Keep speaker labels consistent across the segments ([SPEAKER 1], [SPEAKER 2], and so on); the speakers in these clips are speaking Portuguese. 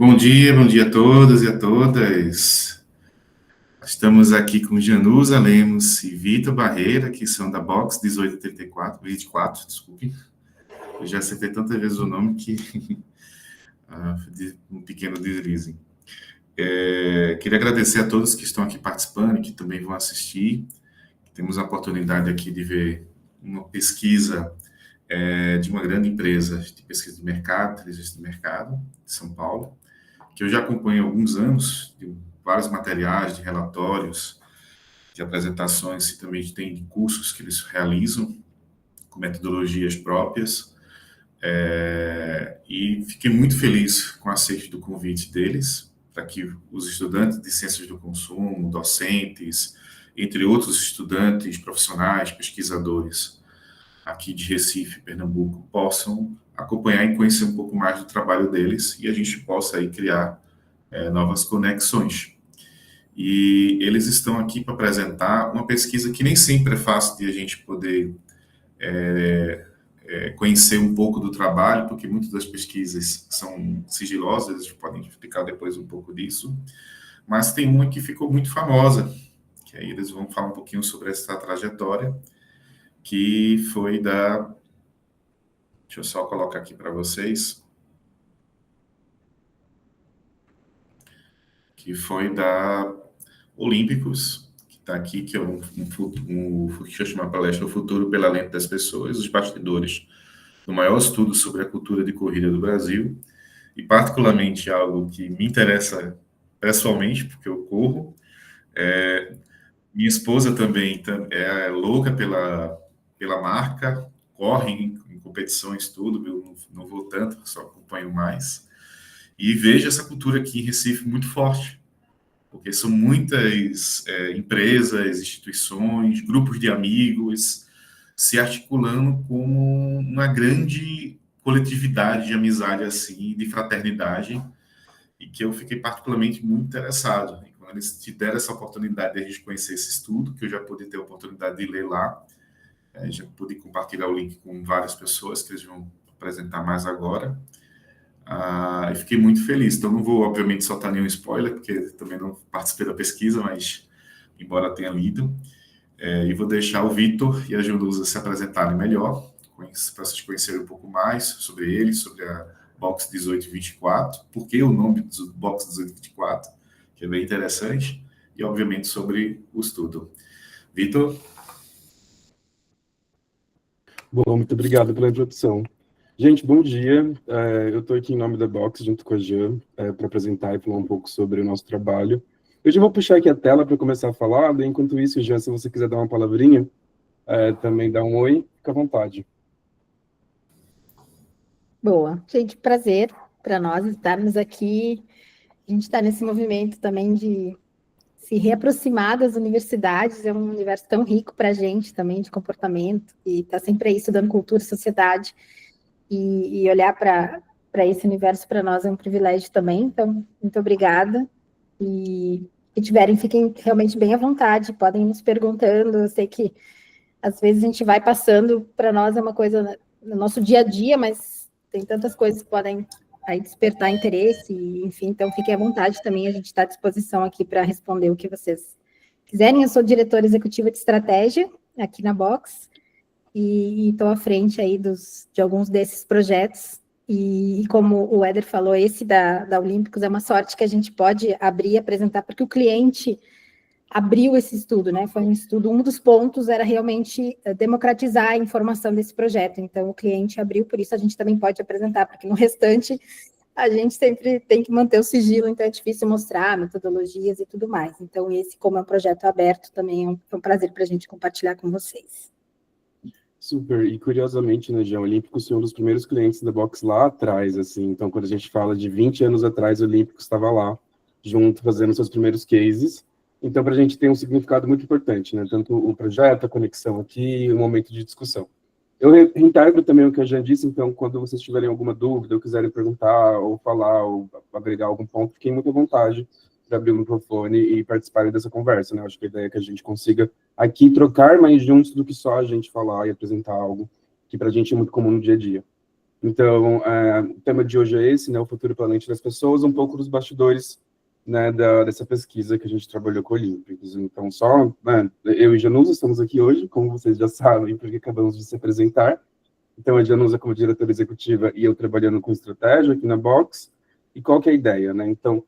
[SPEAKER 1] Bom dia a todos e a todas. Estamos aqui com Januza Lemos e Vitor Barreira, que são da Box 1834, desculpe. Eu já acertei tantas vezes o nome que um pequeno deslize. Queria agradecer a todos que estão aqui participando e que também vão assistir. Temos a oportunidade aqui de ver uma pesquisa de uma grande empresa de pesquisa de mercado, inteligência de mercado, de São Paulo, que eu já acompanho há alguns anos, de vários materiais, de relatórios, de apresentações e também tem de cursos que eles realizam, com metodologias próprias. E fiquei muito feliz com o aceite do convite deles, para que os estudantes de ciências do consumo, docentes, entre outros estudantes, profissionais, pesquisadores, aqui de Recife, Pernambuco, possam acompanhar e conhecer um pouco mais do trabalho deles e a gente possa aí criar novas conexões. E eles estão aqui para apresentar uma pesquisa que nem sempre é fácil de a gente poder conhecer um pouco do trabalho, porque muitas das pesquisas são sigilosas, a gente pode explicar depois um pouco disso, mas tem uma que ficou muito famosa, que aí eles vão falar um pouquinho sobre essa trajetória, que foi da... Deixa eu só colocar aqui para vocês. Que foi da Olímpicos, que está aqui, que é que eu chamo a palestra O Futuro pela Lente das Pessoas, os bastidores do maior estudo sobre a cultura de corrida do Brasil, e particularmente algo que me interessa pessoalmente, porque eu corro. Minha esposa também é louca pela marca, corre em competições, tudo, eu não vou tanto, só acompanho mais. E vejo essa cultura aqui em Recife muito forte, porque são muitas empresas, instituições, grupos de amigos se articulando como uma grande coletividade de amizade, assim, de fraternidade, e que eu fiquei particularmente muito interessado. E quando eles te deram essa oportunidade de a gente conhecer esse estudo, que eu já pude ter a oportunidade de ler lá, já pude compartilhar o link com várias pessoas, que eles vão apresentar mais agora. Eu fiquei muito feliz. Então, não vou, obviamente, soltar nenhum spoiler, porque também não participei da pesquisa, mas, embora tenha lido, e vou deixar o Vitor e a Junuza se apresentarem melhor, para vocês conhecerem um pouco mais sobre eles, sobre a Box 1824, por que o nome do Box 1824, que é bem interessante, e, obviamente, sobre o estudo. Vitor?
[SPEAKER 2] Bom, muito obrigado pela introdução. Gente, bom dia. Eu estou aqui em nome da Box, junto com a Jean, para apresentar e falar um pouco sobre o nosso trabalho. Eu já vou puxar aqui a tela para começar a falar, daí, enquanto isso, Jean, se você quiser dar uma palavrinha, também dá um oi, fica à vontade.
[SPEAKER 3] Boa. Gente, prazer para nós estarmos aqui. A gente está nesse movimento também de se reaproximar das universidades, é um universo tão rico para a gente também, de comportamento, e está sempre aí estudando cultura e sociedade, e olhar para esse universo para nós é um privilégio também, então, muito obrigada, e se tiverem, fiquem realmente bem à vontade, podem ir nos perguntando, eu sei que às vezes a gente vai passando, para nós é uma coisa no nosso dia a dia, mas tem tantas coisas que podem aí despertar interesse, enfim, então fiquem à vontade também, a gente está à disposição aqui para responder o que vocês quiserem. Eu sou diretora executiva de estratégia aqui na Box, e estou à frente aí de alguns desses projetos, e como o Éder falou, esse da Olímpicos é uma sorte que a gente pode abrir e apresentar, porque o cliente abriu esse estudo, né? Foi um estudo, um dos pontos era realmente democratizar a informação desse projeto, então o cliente abriu, por isso a gente também pode apresentar, porque no restante a gente sempre tem que manter o sigilo, então é difícil mostrar metodologias e tudo mais. Então esse, como é um projeto aberto, também é um prazer para a gente compartilhar com vocês.
[SPEAKER 2] Super, e curiosamente, né, Jean, Olímpicos foi um dos primeiros clientes da Box lá atrás, assim, então quando a gente fala de 20 anos atrás, o Olímpicos estava lá, junto, fazendo seus primeiros cases. Então, para a gente tem um significado muito importante, né? Tanto o projeto, a conexão aqui, o momento de discussão. Eu reintegro também o que a Jean disse, então, quando vocês tiverem alguma dúvida, ou quiserem perguntar, ou falar, ou agregar algum ponto, fiquem muito à vontade para abrir o microfone e participarem dessa conversa, né? Acho que a ideia é que a gente consiga aqui trocar mais juntos do que só a gente falar e apresentar algo que para a gente é muito comum no dia a dia. Então, o tema de hoje é esse, né, o futuro pela lente das pessoas, um pouco dos bastidores, né, dessa pesquisa que a gente trabalhou com Olímpicos. Então, né, eu e Januza estamos aqui hoje, como vocês já sabem, porque acabamos de se apresentar. Então, a Januza como diretora executiva e eu trabalhando com estratégia aqui na Box. E qual que é a ideia, né? Então,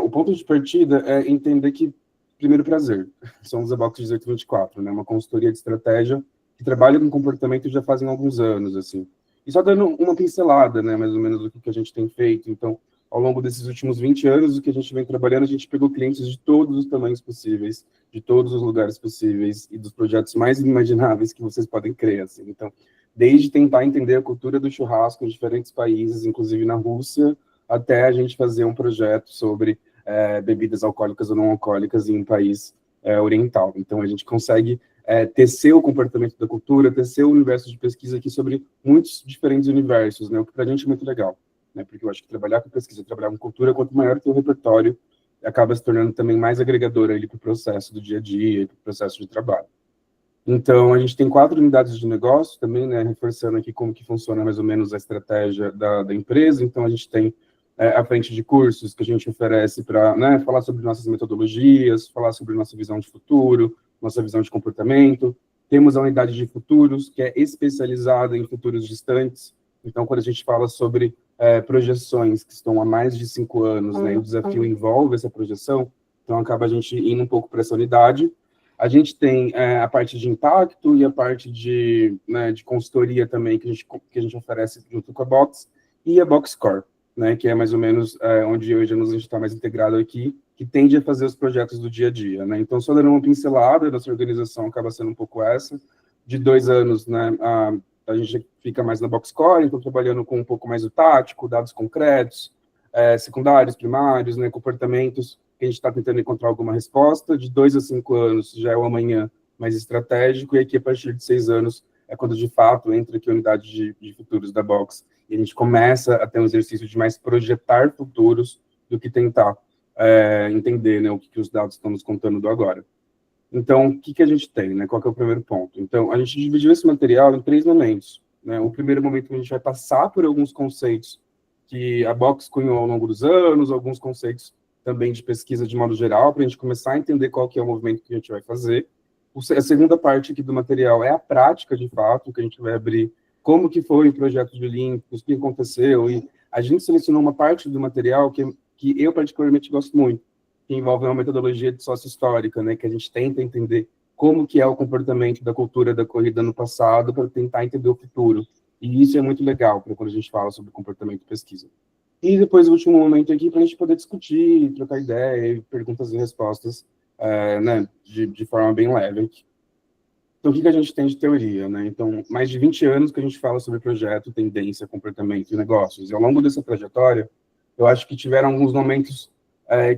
[SPEAKER 2] o ponto de partida é entender que, primeiro, prazer. Somos a Box 1824, né? Uma consultoria de estratégia que trabalha com comportamento já fazem alguns anos, assim. E só dando uma pincelada, né, mais ou menos, do que a gente tem feito. Então, ao longo desses últimos 20 anos, o que a gente vem trabalhando, a gente pegou clientes de todos os tamanhos possíveis, de todos os lugares possíveis e dos projetos mais inimagináveis que vocês podem crer, assim. Então, desde tentar entender a cultura do churrasco em diferentes países, inclusive na Rússia, até a gente fazer um projeto sobre bebidas alcoólicas ou não alcoólicas em um país oriental. Então, a gente consegue tecer o comportamento da cultura, tecer o universo de pesquisa aqui sobre muitos diferentes universos, né? O que para a gente é muito legal, né? Porque eu acho que trabalhar com pesquisa, trabalhar com cultura, quanto maior o teu repertório, acaba se tornando também mais agregador ali para o processo do dia a dia, para o processo de trabalho. Então, a gente tem 4 unidades de negócio também, né, reforçando aqui como que funciona mais ou menos a estratégia da empresa. Então, a gente tem a frente de cursos que a gente oferece para, né, falar sobre nossas metodologias, falar sobre nossa visão de futuro, nossa visão de comportamento. Temos a unidade de futuros, que é especializada em futuros distantes. Então, quando a gente fala sobre projeções que estão há mais de 5 anos, né, e o desafio envolve essa projeção, então acaba a gente indo um pouco para essa unidade. A gente tem a parte de impacto e a parte né, de consultoria também que a gente oferece junto com a Box, e a Box Core, né, que é mais ou menos onde eu e a Januza a gente está mais integrado aqui, que tende a fazer os projetos do dia a dia, né? Então, só dando uma pincelada, nossa organização acaba sendo um pouco essa. De 2 anos, né, a gente fica mais na Box Core, então trabalhando com um pouco mais o tático, dados concretos, secundários, primários, né, comportamentos, que a gente está tentando encontrar alguma resposta. De 2 a 5 anos já é o amanhã mais estratégico, e aqui a partir de 6 anos é quando de fato entra aqui a unidade de futuros da Box, e a gente começa a ter um exercício de mais projetar futuros do que tentar entender, né, o que os dados estão nos contando do agora. Então, o que a gente tem, né? Qual que é o primeiro ponto? Então, a gente dividiu esse material em 3 momentos, né? O primeiro momento, a gente vai passar por alguns conceitos que a Box cunhou ao longo dos anos, alguns conceitos também de pesquisa de modo geral, para a gente começar a entender qual que é o movimento que a gente vai fazer. A segunda parte aqui do material é a prática, de fato, que a gente vai abrir como que foi o projeto de Olímpicos, o que aconteceu, e a gente selecionou uma parte do material que eu particularmente gosto muito, que envolve uma metodologia de sócio-histórica, né, que a gente tenta entender como que é o comportamento da cultura da corrida no passado para tentar entender o futuro. E isso é muito legal para quando a gente fala sobre comportamento e pesquisa. E depois o último momento aqui para a gente poder discutir, trocar ideia, perguntas e respostas, né, de forma bem leve aqui. Então, o que a gente tem de teoria, né? Então, mais de 20 anos que a gente fala sobre projeto, tendência, comportamento e negócios. E ao longo dessa trajetória, eu acho que tiveram alguns momentos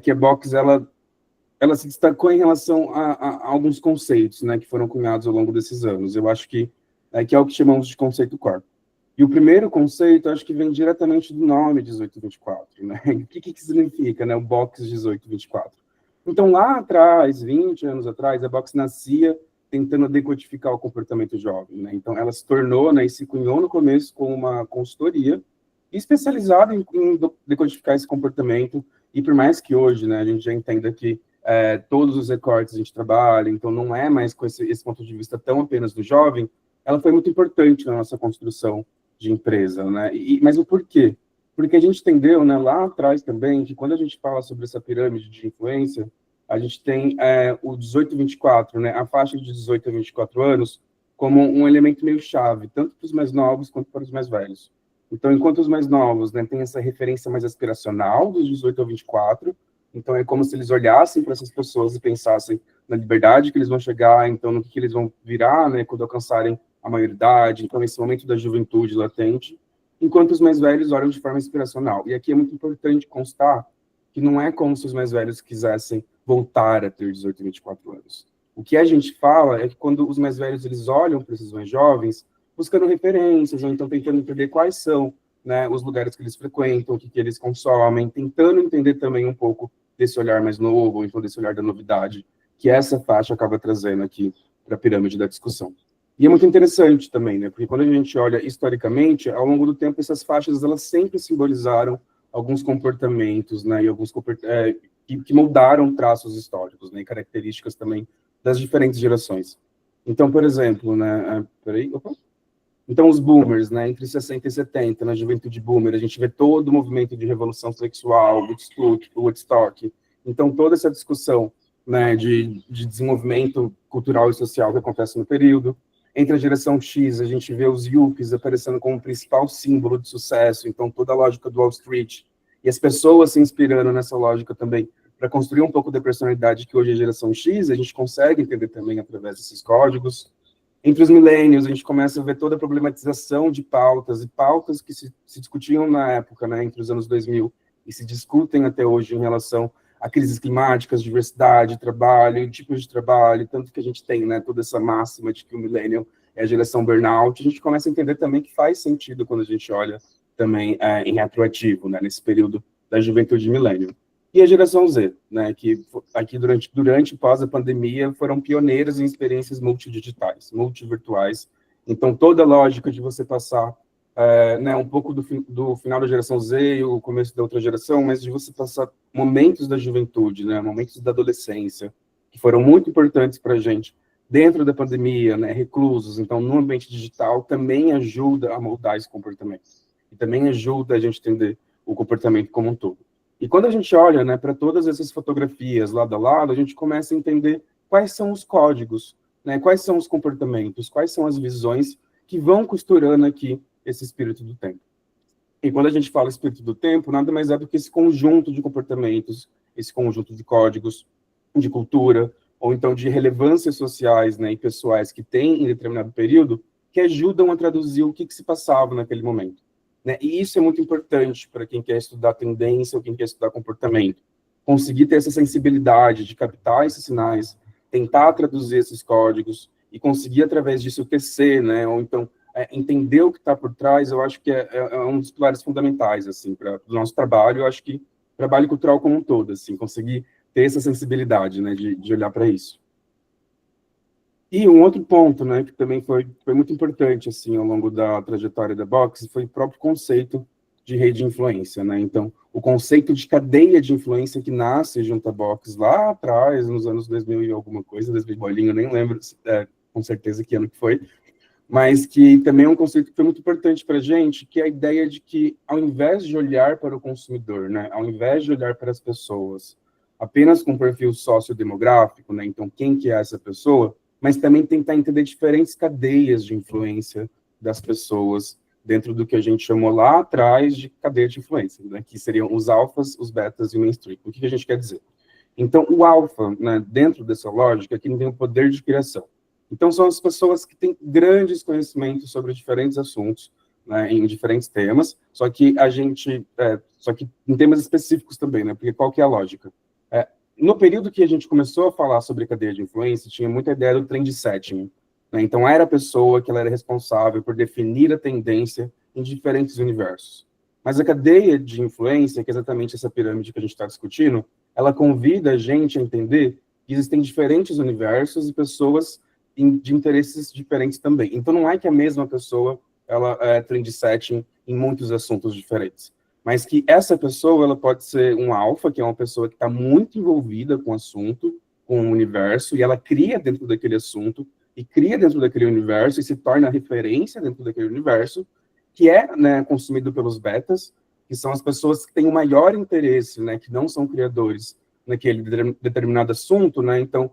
[SPEAKER 2] que a Box, ela se destacou em relação a alguns conceitos, né, que foram cunhados ao longo desses anos. Eu acho que é o que chamamos de conceito core. E o primeiro conceito, acho que vem diretamente do nome 1824, né? O que significa, né, o Box 1824? Então, lá atrás, 20 anos atrás, a Box nascia tentando decodificar o comportamento jovem, né? Então, ela se tornou, né, e se cunhou no começo como uma consultoria especializada em decodificar esse comportamento. E por mais que hoje, né, a gente já entenda que todos os recortes a gente trabalha, então não é mais com esse ponto de vista tão apenas do jovem, ela foi muito importante na nossa construção de empresa, né? Mas o porquê? Porque a gente entendeu, né, lá atrás também, que quando a gente fala sobre essa pirâmide de influência, a gente tem o 18-24, né, a faixa de 18 a 24 anos, como um elemento meio chave, tanto para os mais novos quanto para os mais velhos. Então, enquanto os mais novos, né, têm essa referência mais aspiracional, dos 18 a 24, então é como se eles olhassem para essas pessoas e pensassem na liberdade que eles vão chegar, então no que eles vão virar, né, quando alcançarem a maioridade, então esse momento da juventude latente, enquanto os mais velhos olham de forma inspiracional. E aqui é muito importante constar que não é como se os mais velhos quisessem voltar a ter 18 e 24 anos. O que a gente fala é que quando os mais velhos eles olham para esses mais jovens, buscando referências, ou então tentando entender quais são, né, os lugares que eles frequentam, o que eles consomem, tentando entender também um pouco desse olhar mais novo, ou então desse olhar da novidade, que essa faixa acaba trazendo aqui para a pirâmide da discussão. E é muito interessante também, né? Porque quando a gente olha historicamente, ao longo do tempo, essas faixas, elas sempre simbolizaram alguns comportamentos, né? E alguns que moldaram traços históricos, né? E características também das diferentes gerações. Então, por exemplo, né? Então, os boomers, né? Entre 60 e 70, na juventude boomer, a gente vê todo o movimento de revolução sexual, Woodstock. Então, toda essa discussão, né? De desenvolvimento cultural e social que acontece no período. Entre a geração X, a gente vê os yuppies aparecendo como principal símbolo de sucesso, então toda a lógica do Wall Street, e as pessoas se inspirando nessa lógica também, para construir um pouco da personalidade que hoje é a geração X, a gente consegue entender também através desses códigos. Entre os millennials, a gente começa a ver toda a problematização de pautas, e pautas que se discutiam na época, né, entre os anos 2000, e se discutem até hoje em relação a crises climáticas, diversidade, trabalho, tipos de trabalho, tanto que a gente tem, né, toda essa máxima de que o millennial é a geração burnout, a gente começa a entender também que faz sentido quando a gente olha também em retroativo, né, nesse período da juventude millennial. E a geração Z, né, que aqui durante e pós a pandemia foram pioneiras em experiências multidigitais, multivirtuais. Então, toda a lógica de você passar né, um pouco do final da geração Z e o começo da outra geração, mas de você passar momentos da juventude, né, momentos da adolescência, que foram muito importantes para a gente, dentro da pandemia, né, reclusos, então, no ambiente digital, também ajuda a moldar esse comportamento. E também ajuda a gente entender o comportamento como um todo. E quando a gente olha, né, para todas essas fotografias lado a lado, a gente começa a entender quais são os códigos, né, quais são os comportamentos, quais são as visões que vão costurando aqui esse espírito do tempo. E quando a gente fala espírito do tempo, nada mais é do que esse conjunto de comportamentos, esse conjunto de códigos, de cultura, ou então de relevâncias sociais, né, e pessoais que tem em determinado período, que ajudam a traduzir o que se passava naquele momento. Né? E isso é muito importante para quem quer estudar tendência ou quem quer estudar comportamento. Conseguir ter essa sensibilidade de captar esses sinais, tentar traduzir esses códigos e conseguir, através disso, tecer, né, ou então entender o que está por trás, eu acho que é um dos pilares fundamentais, assim, para o nosso trabalho. Eu acho que trabalho cultural como um todo, assim, conseguir ter essa sensibilidade, né, de olhar para isso. E um outro ponto, né, que também foi muito importante, assim, ao longo da trajetória da Box, foi o próprio conceito de rede de influência, né? Então, o conceito de cadeia de influência que nasce junto à Box lá atrás, nos anos 2000 e alguma coisa, 2000 bolinho, eu nem lembro com certeza que ano que foi, mas que também é um conceito que foi muito importante para a gente, que é a ideia de que, ao invés de olhar para o consumidor, né, ao invés de olhar para as pessoas apenas com perfil sociodemográfico, né, então quem que é essa pessoa, mas também tentar entender diferentes cadeias de influência das pessoas dentro do que a gente chamou lá atrás de cadeia de influência, né, que seriam os alfas, os betas e o mainstream. O que a gente quer dizer? Então, o alfa, né, dentro dessa lógica, é quem tem o poder de criação. Então, são as pessoas que têm grandes conhecimentos sobre diferentes assuntos, né, em diferentes temas, só que em temas específicos também, né, porque qual que é a lógica? No período que a gente começou a falar sobre cadeia de influência, tinha muita ideia do trend setting, né, então era a pessoa que ela era responsável por definir a tendência em diferentes universos. Mas a cadeia de influência, que é exatamente essa pirâmide que a gente está discutindo, ela convida a gente a entender que existem diferentes universos e pessoas de interesses diferentes também. Então, não é que a mesma pessoa ela é trend setting em muitos assuntos diferentes, mas que essa pessoa ela pode ser um alfa, que é uma pessoa que está muito envolvida com o assunto, com o universo, e ela cria dentro daquele assunto, e cria dentro daquele universo, e se torna referência dentro daquele universo, que é, né, consumido pelos betas, que são as pessoas que têm o maior interesse, né, que não são criadores naquele determinado assunto, né, então,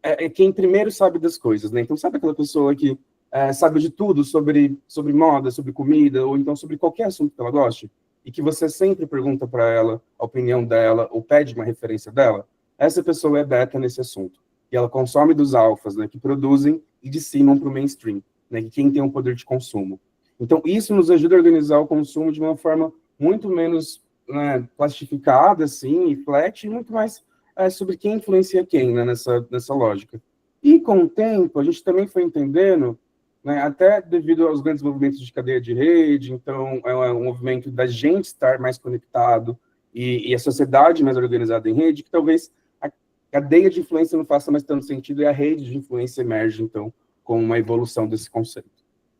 [SPEAKER 2] é quem primeiro sabe das coisas, né? Então, sabe aquela pessoa que sabe de tudo sobre moda, sobre comida, ou então sobre qualquer assunto que ela goste, e que você sempre pergunta para ela a opinião dela, ou pede uma referência dela? Essa pessoa é beta nesse assunto. E ela consome dos alfas, né, que produzem e disseminam para o mainstream, né, que quem tem o poder de consumo. Então, isso nos ajuda a organizar o consumo de uma forma muito menos, né, plastificada, assim, e flat, e muito mais sobre quem influencia quem, né, nessa lógica. E com o tempo, a gente também foi entendendo, né, até devido aos grandes movimentos de cadeia de rede, então é um movimento da gente estar mais conectado e a sociedade mais organizada em rede, que talvez a cadeia de influência não faça mais tanto sentido e a rede de influência emerge, então, com uma evolução desse conceito.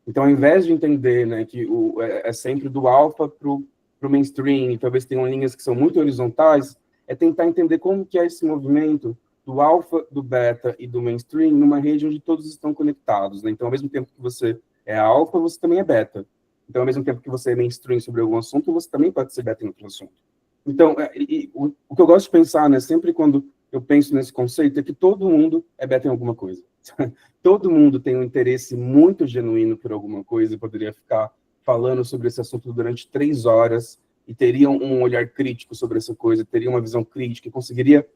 [SPEAKER 2] Então, ao invés de entender, né, que é sempre do alfa para o mainstream, e talvez tenham linhas que são muito horizontais, é tentar entender como que é esse movimento do alfa, do beta e do mainstream numa rede onde todos estão conectados, né? Então, ao mesmo tempo que você é alfa, você também é beta. Então, ao mesmo tempo que você é mainstream sobre algum assunto, você também pode ser beta em outro assunto. Então, o que eu gosto de pensar, né, sempre quando eu penso nesse conceito, é que todo mundo é beta em alguma coisa. Todo mundo tem um interesse muito genuíno por alguma coisa e poderia ficar falando sobre esse assunto durante 3 horas e teria um olhar crítico sobre essa coisa, teria uma visão crítica e conseguiria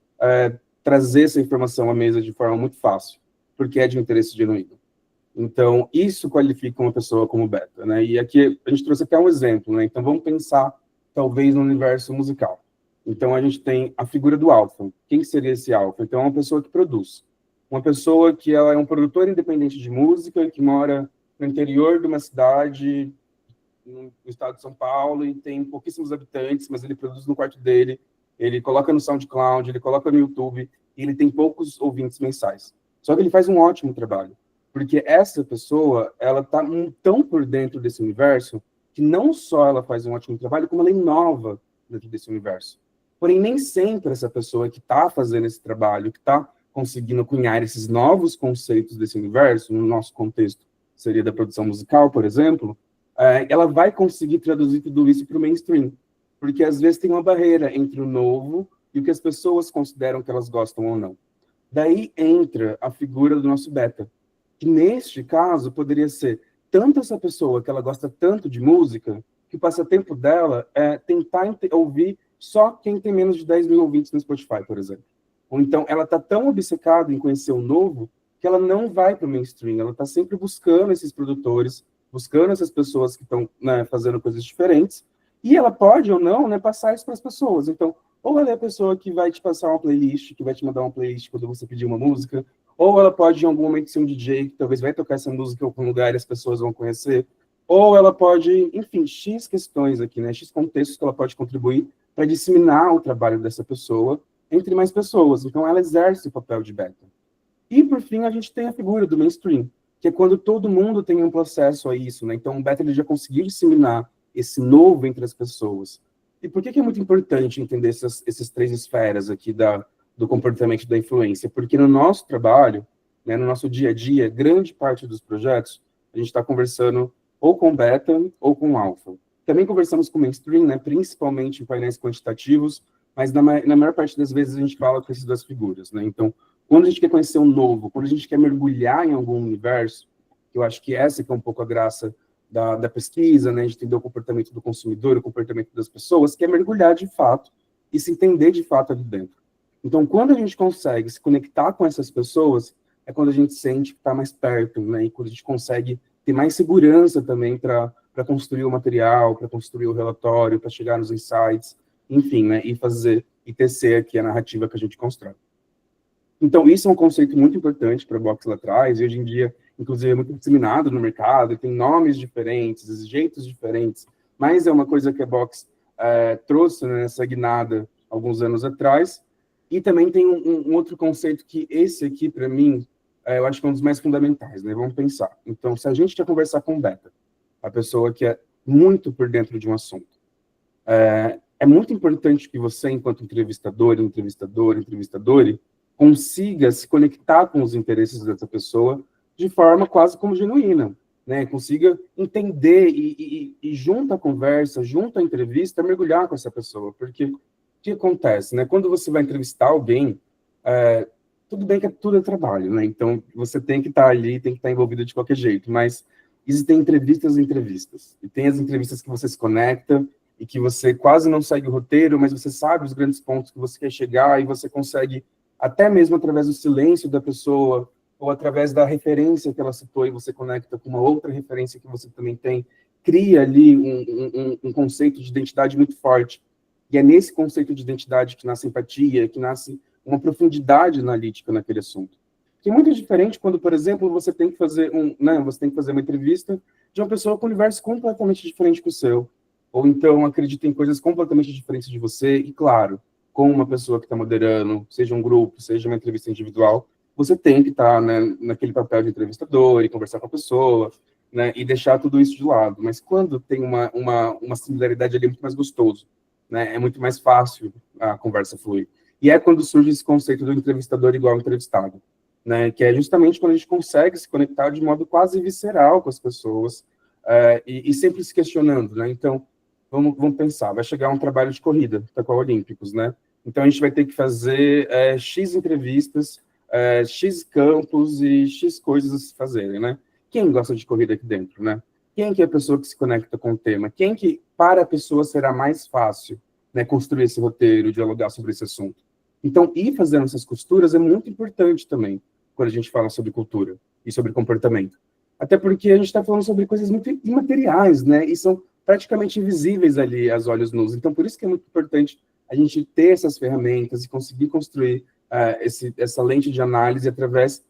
[SPEAKER 2] trazer essa informação à mesa de forma muito fácil, porque é de um interesse genuíno. Então, isso qualifica uma pessoa como beta, né? E aqui, a gente trouxe até um exemplo, né? Então, vamos pensar, talvez, no universo musical. Então, a gente tem a figura do alfa. Quem seria esse alfa? Então, é uma pessoa que produz. Uma pessoa que ela é um produtor independente de música, que mora no interior de uma cidade, no estado de São Paulo, e tem pouquíssimos habitantes, mas ele produz no quarto dele, ele coloca no SoundCloud, ele coloca no YouTube, e ele tem poucos ouvintes mensais. Só que ele faz um ótimo trabalho, porque essa pessoa, ela está tão por dentro desse universo, que não só ela faz um ótimo trabalho, como ela inova dentro desse universo. Porém, nem sempre essa pessoa que está fazendo esse trabalho, que está conseguindo cunhar esses novos conceitos desse universo, no nosso contexto seria da produção musical, por exemplo, ela vai conseguir traduzir tudo isso para o mainstream, porque às vezes tem uma barreira entre o novo e o que as pessoas consideram que elas gostam ou não. Daí entra a figura do nosso beta, que neste caso poderia ser tanto essa pessoa que ela gosta tanto de música, que o passatempo dela é tentar ouvir só quem tem menos de 10 mil ouvintes no Spotify, por exemplo. Ou então ela está tão obcecada em conhecer o novo que ela não vai para o mainstream, ela está sempre buscando esses produtores, buscando essas pessoas que estão, né, fazendo coisas diferentes, e ela pode ou não, né, passar isso para as pessoas. Então, ou ela é a pessoa que vai te passar uma playlist, que vai te mandar uma playlist quando você pedir uma música, ou ela pode, em algum momento, ser um DJ que talvez vai tocar essa música em algum lugar e as pessoas vão conhecer, ou ela pode, enfim, X questões aqui, né, X contextos que ela pode contribuir para disseminar o trabalho dessa pessoa entre mais pessoas. Então, ela exerce o papel de beta. E, por fim, a gente tem a figura do mainstream, que é quando todo mundo tem um processo a isso, né? Então, o beta ele já conseguiu disseminar esse novo entre as pessoas. E por que é muito importante entender essas 3 esferas aqui do comportamento da influência? Porque no nosso trabalho, né, no nosso dia a dia, grande parte dos projetos, a gente está conversando ou com beta ou com alfa. Também conversamos com mainstream, né, principalmente em painéis quantitativos, mas na maior parte das vezes a gente fala com essas 2 figuras, né? Então, quando a gente quer conhecer um novo, quando a gente quer mergulhar em algum universo, eu acho que essa que é um pouco a graça da pesquisa, né, de entender o comportamento do consumidor, o comportamento das pessoas, que é mergulhar de fato e se entender de fato ali dentro. Então, quando a gente consegue se conectar com essas pessoas, é quando a gente sente que está mais perto, né, e quando a gente consegue ter mais segurança também para construir o material, para construir o relatório, para chegar nos insights, enfim, né, e tecer aqui a narrativa que a gente constrói. Então, isso é um conceito muito importante para a Box lá atrás, e hoje em dia, inclusive, é muito disseminado no mercado, tem nomes diferentes, jeitos diferentes, mas é uma coisa que a Box trouxe, né, nessa guinada alguns anos atrás. E também tem um outro conceito que esse aqui, para mim, eu acho que é um dos mais fundamentais, né? Vamos pensar. Então, se a gente quer conversar com o beta, a pessoa que é muito por dentro de um assunto, é muito importante que você, enquanto entrevistador, consiga se conectar com os interesses dessa pessoa de forma quase como genuína, né? Consiga entender e junto à conversa, junto à entrevista, mergulhar com essa pessoa. Porque o que acontece, né? Quando você vai entrevistar alguém, tudo bem que tudo é trabalho, né? Então, você tem que estar ali, tem que estar envolvido de qualquer jeito, mas existem entrevistas e entrevistas. E tem as entrevistas que você se conecta e que você quase não segue o roteiro, mas você sabe os grandes pontos que você quer chegar e você consegue, até mesmo através do silêncio da pessoa ou através da referência que ela citou e você conecta com uma outra referência que você também tem, cria ali um conceito de identidade muito forte. E é nesse conceito de identidade que nasce empatia, que nasce uma profundidade analítica naquele assunto. Que é muito diferente quando, por exemplo, você tem que fazer uma entrevista de uma pessoa com um universo completamente diferente que o seu, ou então acredita em coisas completamente diferentes de você, e claro, com uma pessoa que está moderando, seja um grupo, seja uma entrevista individual, você tem que estar, né, naquele papel de entrevistador e conversar com a pessoa, né, e deixar tudo isso de lado. Mas quando tem uma similaridade ali, é muito mais gostoso, né, é muito mais fácil a conversa fluir. E é quando surge esse conceito do entrevistador igual ao entrevistado, né, que é justamente quando a gente consegue se conectar de modo quase visceral com as pessoas, e sempre se questionando, né? Então, vamos pensar, vai chegar um trabalho de corrida, tá com a Olímpicos, né? Então, a gente vai ter que fazer X entrevistas, X campos e X coisas a se fazerem, né? Quem gosta de corrida aqui dentro, né? Quem que é a pessoa que se conecta com o tema? Quem que, para a pessoa, será mais fácil, né, construir esse roteiro, dialogar sobre esse assunto? Então, ir fazendo essas costuras é muito importante também, quando a gente fala sobre cultura e sobre comportamento. Até porque a gente está falando sobre coisas muito imateriais, né? E são praticamente invisíveis ali aos olhos nus. Então, por isso que é muito importante a gente ter essas ferramentas e conseguir construir essa lente de análise através,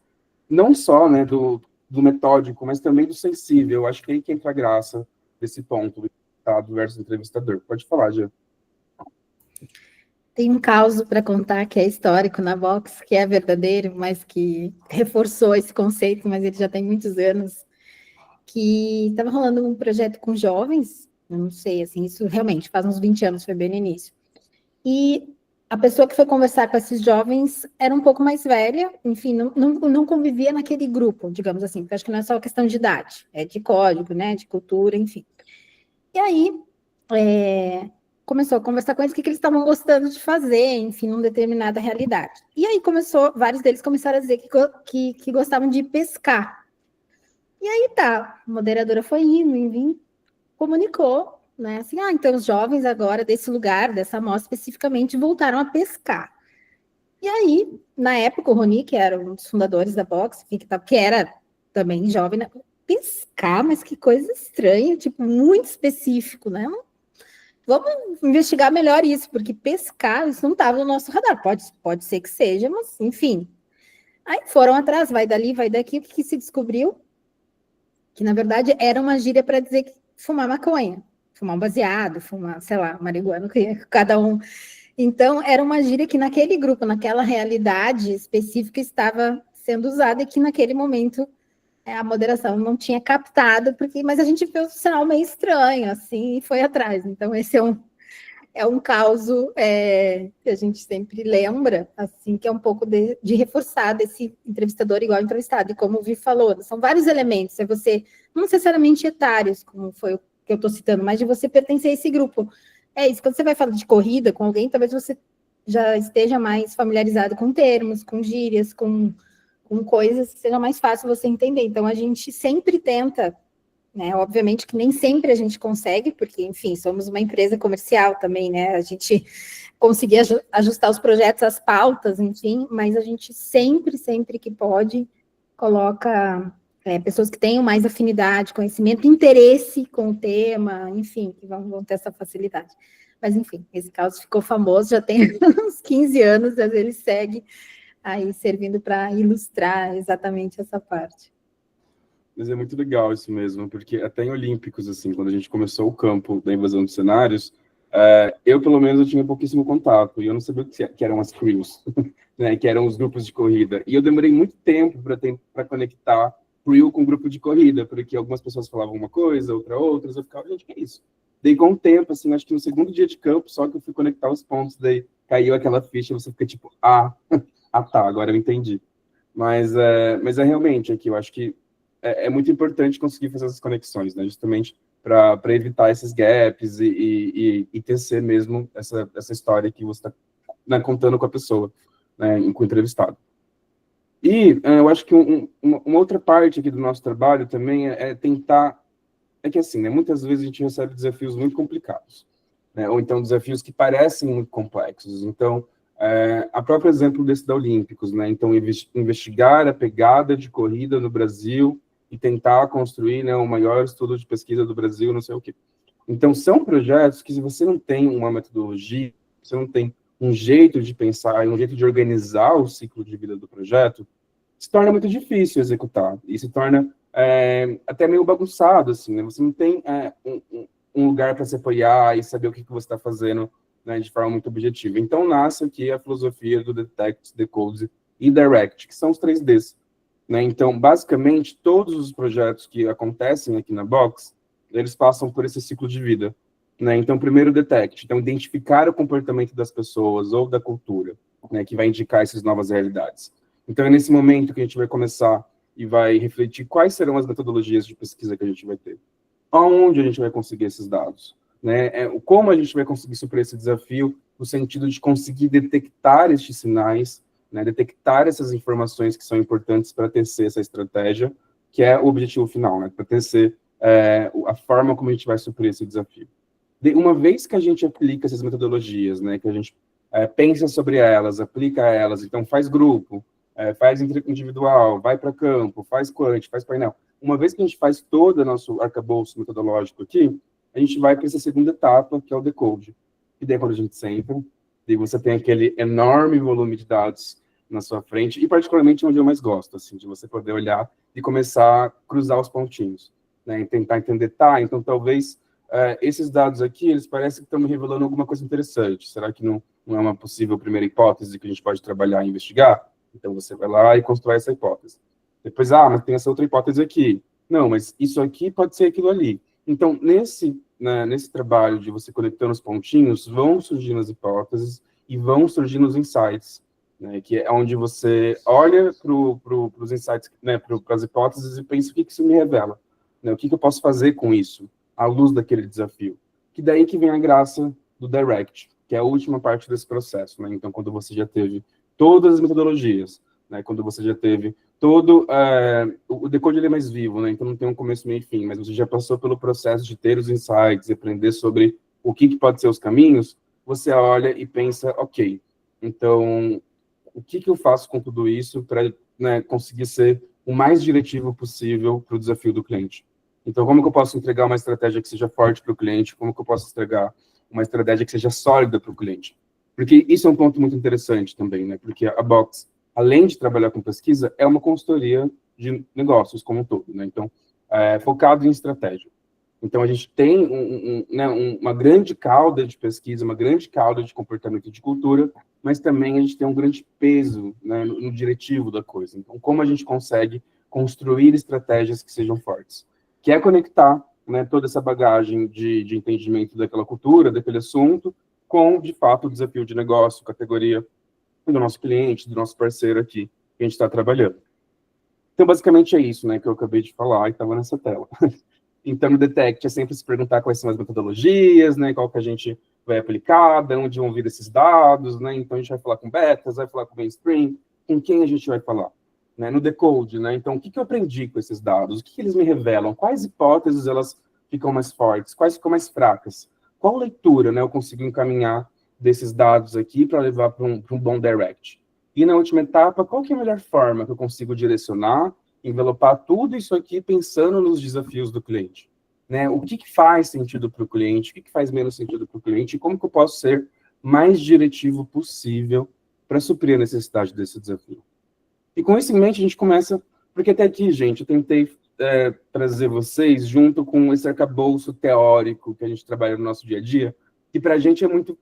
[SPEAKER 2] não só, né, do metódico, mas também do sensível. Eu acho que é aí que entra a graça desse ponto, do entrevistado versus entrevistador. Pode falar, Gia.
[SPEAKER 3] Tem um caso para contar que é histórico na Vox, que é verdadeiro, mas que reforçou esse conceito, mas ele já tem muitos anos, que estava rolando um projeto com jovens, eu não sei, assim, isso realmente faz uns 20 anos, foi bem no início. E a pessoa que foi conversar com esses jovens era um pouco mais velha, enfim, não convivia naquele grupo, digamos assim, porque acho que não é só questão de idade, é de código, né, de cultura, enfim. E aí, começou a conversar com eles o que eles estavam gostando de fazer, enfim, numa determinada realidade. E aí vários deles começaram a dizer que gostavam de pescar. E aí tá, a moderadora foi indo, enfim, comunicou, né, assim, então os jovens agora desse lugar, dessa amostra especificamente, voltaram a pescar. E aí, na época, o Rony, que era um dos fundadores da Box, que era também jovem, né, pescar, mas que coisa estranha, tipo, muito específico, né? Vamos investigar melhor isso, porque pescar, isso não estava no nosso radar. Pode ser que seja, mas enfim. Aí foram atrás, vai dali, vai daqui, o que se descobriu? Que, na verdade, era uma gíria para dizer que fumar maconha, fumar um baseado, fumar, sei lá, marihuana, cada um. Então, era uma gíria que naquele grupo, naquela realidade específica, estava sendo usada e que naquele momento a moderação não tinha captado, mas a gente viu um sinal meio estranho, assim, e foi atrás. Então, esse é um caso que a gente sempre lembra, assim, que é um pouco de reforçar desse entrevistador igual entrevistado. E como o Vi falou, são vários elementos, você, não necessariamente etários, como foi o que eu estou citando, mas de você pertencer a esse grupo. É isso, quando você vai falar de corrida com alguém, talvez você já esteja mais familiarizado com termos, com gírias, com coisas que seja mais fácil você entender. Então, a gente sempre tenta, né? Obviamente que nem sempre a gente consegue, porque, enfim, somos uma empresa comercial também, né? A gente conseguir ajustar os projetos, as pautas, enfim, mas a gente sempre que pode, coloca pessoas que tenham mais afinidade, conhecimento, interesse com o tema, enfim, que vão ter essa facilidade. Mas, enfim, esse caso ficou famoso, já tem uns 15 anos, mas ele segue aí servindo para ilustrar exatamente essa parte.
[SPEAKER 2] Mas é muito legal isso mesmo, porque até em Olímpicos, assim, quando a gente começou o campo da invasão dos cenários, eu, pelo menos, eu tinha pouquíssimo contato, e eu não sabia o que eram as crews, né, que eram os grupos de corrida. E eu demorei muito tempo para conectar crew com grupo de corrida, porque algumas pessoas falavam uma coisa, outras, eu ficava, gente, que é isso? Daí, com o tempo, assim, acho que no segundo dia de campo, só que eu fui conectar os pontos, daí caiu aquela ficha, você fica tipo, tá, agora eu entendi. Mas é realmente aqui, eu acho que é muito importante conseguir fazer essas conexões, né? Justamente para evitar esses gaps e tecer mesmo essa história que você está, né, contando com a pessoa, né, com o entrevistado. E eu acho que uma outra parte aqui do nosso trabalho também é tentar... É que assim, né, muitas vezes a gente recebe desafios muito complicados, né? Ou então desafios que parecem muito complexos. Então, a próprio exemplo desse da Olímpicos, né? Então, investigar a pegada de corrida no Brasil e tentar construir, né, o maior estudo de pesquisa do Brasil, não sei o quê. Então, são projetos que, se você não tem uma metodologia, você não tem um jeito de pensar, um jeito de organizar o ciclo de vida do projeto, se torna muito difícil executar. E se torna até meio bagunçado, assim, né? Você não tem um lugar para se apoiar e saber o que você está fazendo, né, de forma muito objetiva. Então, nasce aqui a filosofia do Detect, Decode e Direct, que são os 3Ds. Né? Então, basicamente, todos os projetos que acontecem aqui na Box, eles passam por esse ciclo de vida. Né? Então, primeiro, Detect. Então, identificar o comportamento das pessoas ou da cultura, né, que vai indicar essas novas realidades. Então, é nesse momento que a gente vai começar e vai refletir quais serão as metodologias de pesquisa que a gente vai ter. Aonde a gente vai conseguir esses dados? Né? Como a gente vai conseguir superar esse desafio no sentido de conseguir detectar estes sinais, né, detectar essas informações que são importantes para tecer essa estratégia, que é o objetivo final, né, para tecer a forma como a gente vai superar esse desafio. Uma vez que a gente aplica essas metodologias, né, que a gente pensa sobre elas, aplica elas, então faz grupo, faz individual, vai para campo, faz quant, faz painel. Uma vez que a gente faz todo o nosso arcabouço metodológico aqui, a gente vai para essa segunda etapa, que é o decode. E daí quando a gente senta, e você tem aquele enorme volume de dados na sua frente, e particularmente onde eu mais gosto, assim, de você poder olhar e começar a cruzar os pontinhos, né, e tentar entender, tá, então talvez esses dados aqui, eles parecem que estão me revelando alguma coisa interessante. Será que não é uma possível primeira hipótese que a gente pode trabalhar e investigar? Então você vai lá e constrói essa hipótese. Depois, mas tem essa outra hipótese aqui. Não, mas isso aqui pode ser aquilo ali. Então, nesse trabalho de você conectando os pontinhos, vão surgindo as hipóteses e vão surgindo os insights, né, que é onde você olha para os insights, né, para as hipóteses e pensa o que isso me revela, né, o que eu posso fazer com isso, à luz daquele desafio. Que daí que vem a graça do Direct, que é a última parte desse processo, né? Então, quando você já teve todas as metodologias, né, quando você já teve todo... o decode ele é mais vivo, né? Então não tem um começo, meio e fim, mas você já passou pelo processo de ter os insights, aprender sobre o que pode ser os caminhos, você olha e pensa, ok, então, o que eu faço com tudo isso para, né, conseguir ser o mais diretivo possível para o desafio do cliente? Então, como que eu posso entregar uma estratégia que seja forte para o cliente? Como que eu posso entregar uma estratégia que seja sólida para o cliente? Porque isso é um ponto muito interessante também, né? Porque a Box, além de trabalhar com pesquisa, é uma consultoria de negócios como um todo, né? Então, focado em estratégia. Então, a gente tem uma grande cauda de pesquisa, uma grande cauda de comportamento e de cultura, mas também a gente tem um grande peso, né, no diretivo da coisa. Então, como a gente consegue construir estratégias que sejam fortes? Que é conectar, né, toda essa bagagem de entendimento daquela cultura, daquele assunto, com, de fato, o desafio de negócio, categoria do nosso cliente, do nosso parceiro aqui, que a gente está trabalhando. Então, basicamente é isso, né, que eu acabei de falar e estava nessa tela. Então, no Detect é sempre se perguntar quais são as metodologias, né, qual que a gente vai aplicar, de onde vão vir esses dados, né, então a gente vai falar com betas, vai falar com mainstream, com quem a gente vai falar, né, no decode, né, então o que eu aprendi com esses dados, o que eles me revelam, quais hipóteses elas ficam mais fortes, quais ficam mais fracas, qual leitura, né, eu consigo encaminhar desses dados aqui para levar para um bom direct. E na última etapa, qual que é a melhor forma que eu consigo direcionar, envelopar tudo isso aqui pensando nos desafios do cliente, né? O que faz sentido para o cliente, o que faz menos sentido para o cliente, e como que eu posso ser mais diretivo possível para suprir a necessidade desse desafio. E com isso em mente a gente começa, porque até aqui, gente, eu tentei trazer vocês junto com esse arcabouço teórico que a gente trabalha no nosso dia a dia, que para a gente é muito